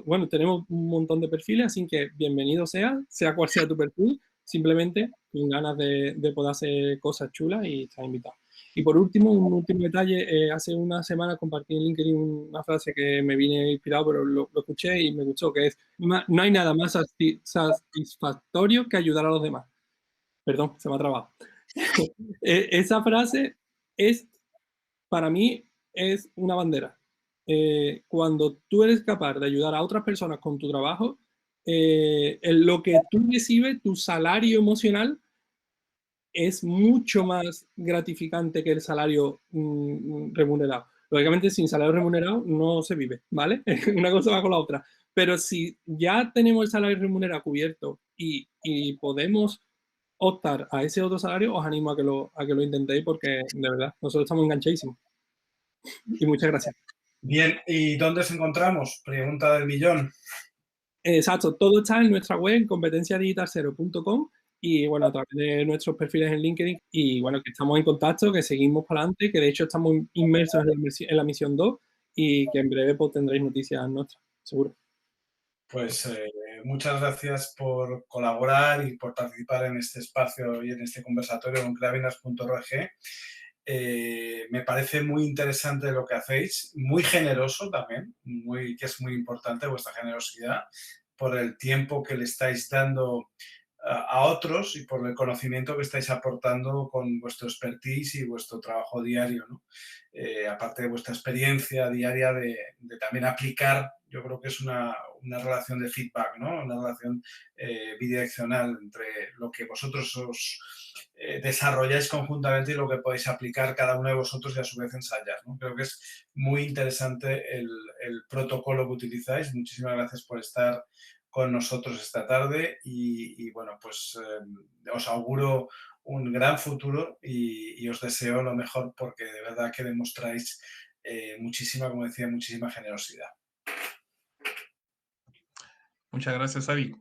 bueno, tenemos un montón de perfiles, así que bienvenido sea cual sea tu perfil, simplemente con ganas de poder hacer cosas chulas y estás invitado. Y por último, un último detalle, hace una semana compartí en LinkedIn una frase que me vine inspirado, pero lo escuché y me gustó, que es: no hay nada más satisfactorio que ayudar a los demás. Perdón, se me ha trabado. Esa frase es, para mí, es una bandera. Cuando tú eres capaz de ayudar a otras personas con tu trabajo, en lo que tú recibes, tu salario emocional, es mucho más gratificante que el salario remunerado. Lógicamente, sin salario remunerado no se vive, ¿vale? Una cosa va con la otra. Pero si ya tenemos el salario remunerado cubierto y podemos optar a ese otro salario, os animo a que lo intentéis, porque de verdad, nosotros estamos enganchadísimos. Y muchas gracias. Bien, ¿y dónde os encontramos? Pregunta del millón. Exacto, todo está en nuestra web, competenciadigital0.com, y bueno, a través de nuestros perfiles en LinkedIn, y bueno, que estamos en contacto, que seguimos para adelante, que de hecho estamos inmersos en la misión 2 y que en breve pues tendréis noticias nuestras, seguro. Pues muchas gracias por colaborar y por participar en este espacio y en este conversatorio con Cravinars.org. Me parece muy interesante lo que hacéis, muy generoso también, que es muy importante vuestra generosidad por el tiempo que le estáis dando a otros y por el conocimiento que estáis aportando con vuestro expertise y vuestro trabajo diario, ¿no? Aparte de vuestra experiencia diaria de también aplicar, yo creo que es una relación de feedback, ¿no? Una relación bidireccional entre lo que vosotros os desarrolláis conjuntamente y lo que podéis aplicar cada uno de vosotros y a su vez ensayar, ¿no? Creo que es muy interesante el protocolo que utilizáis. Muchísimas gracias por estar con nosotros esta tarde y bueno, pues os auguro un gran futuro y os deseo lo mejor, porque de verdad que demostráis muchísima, como decía, muchísima generosidad. Muchas gracias, Xavi.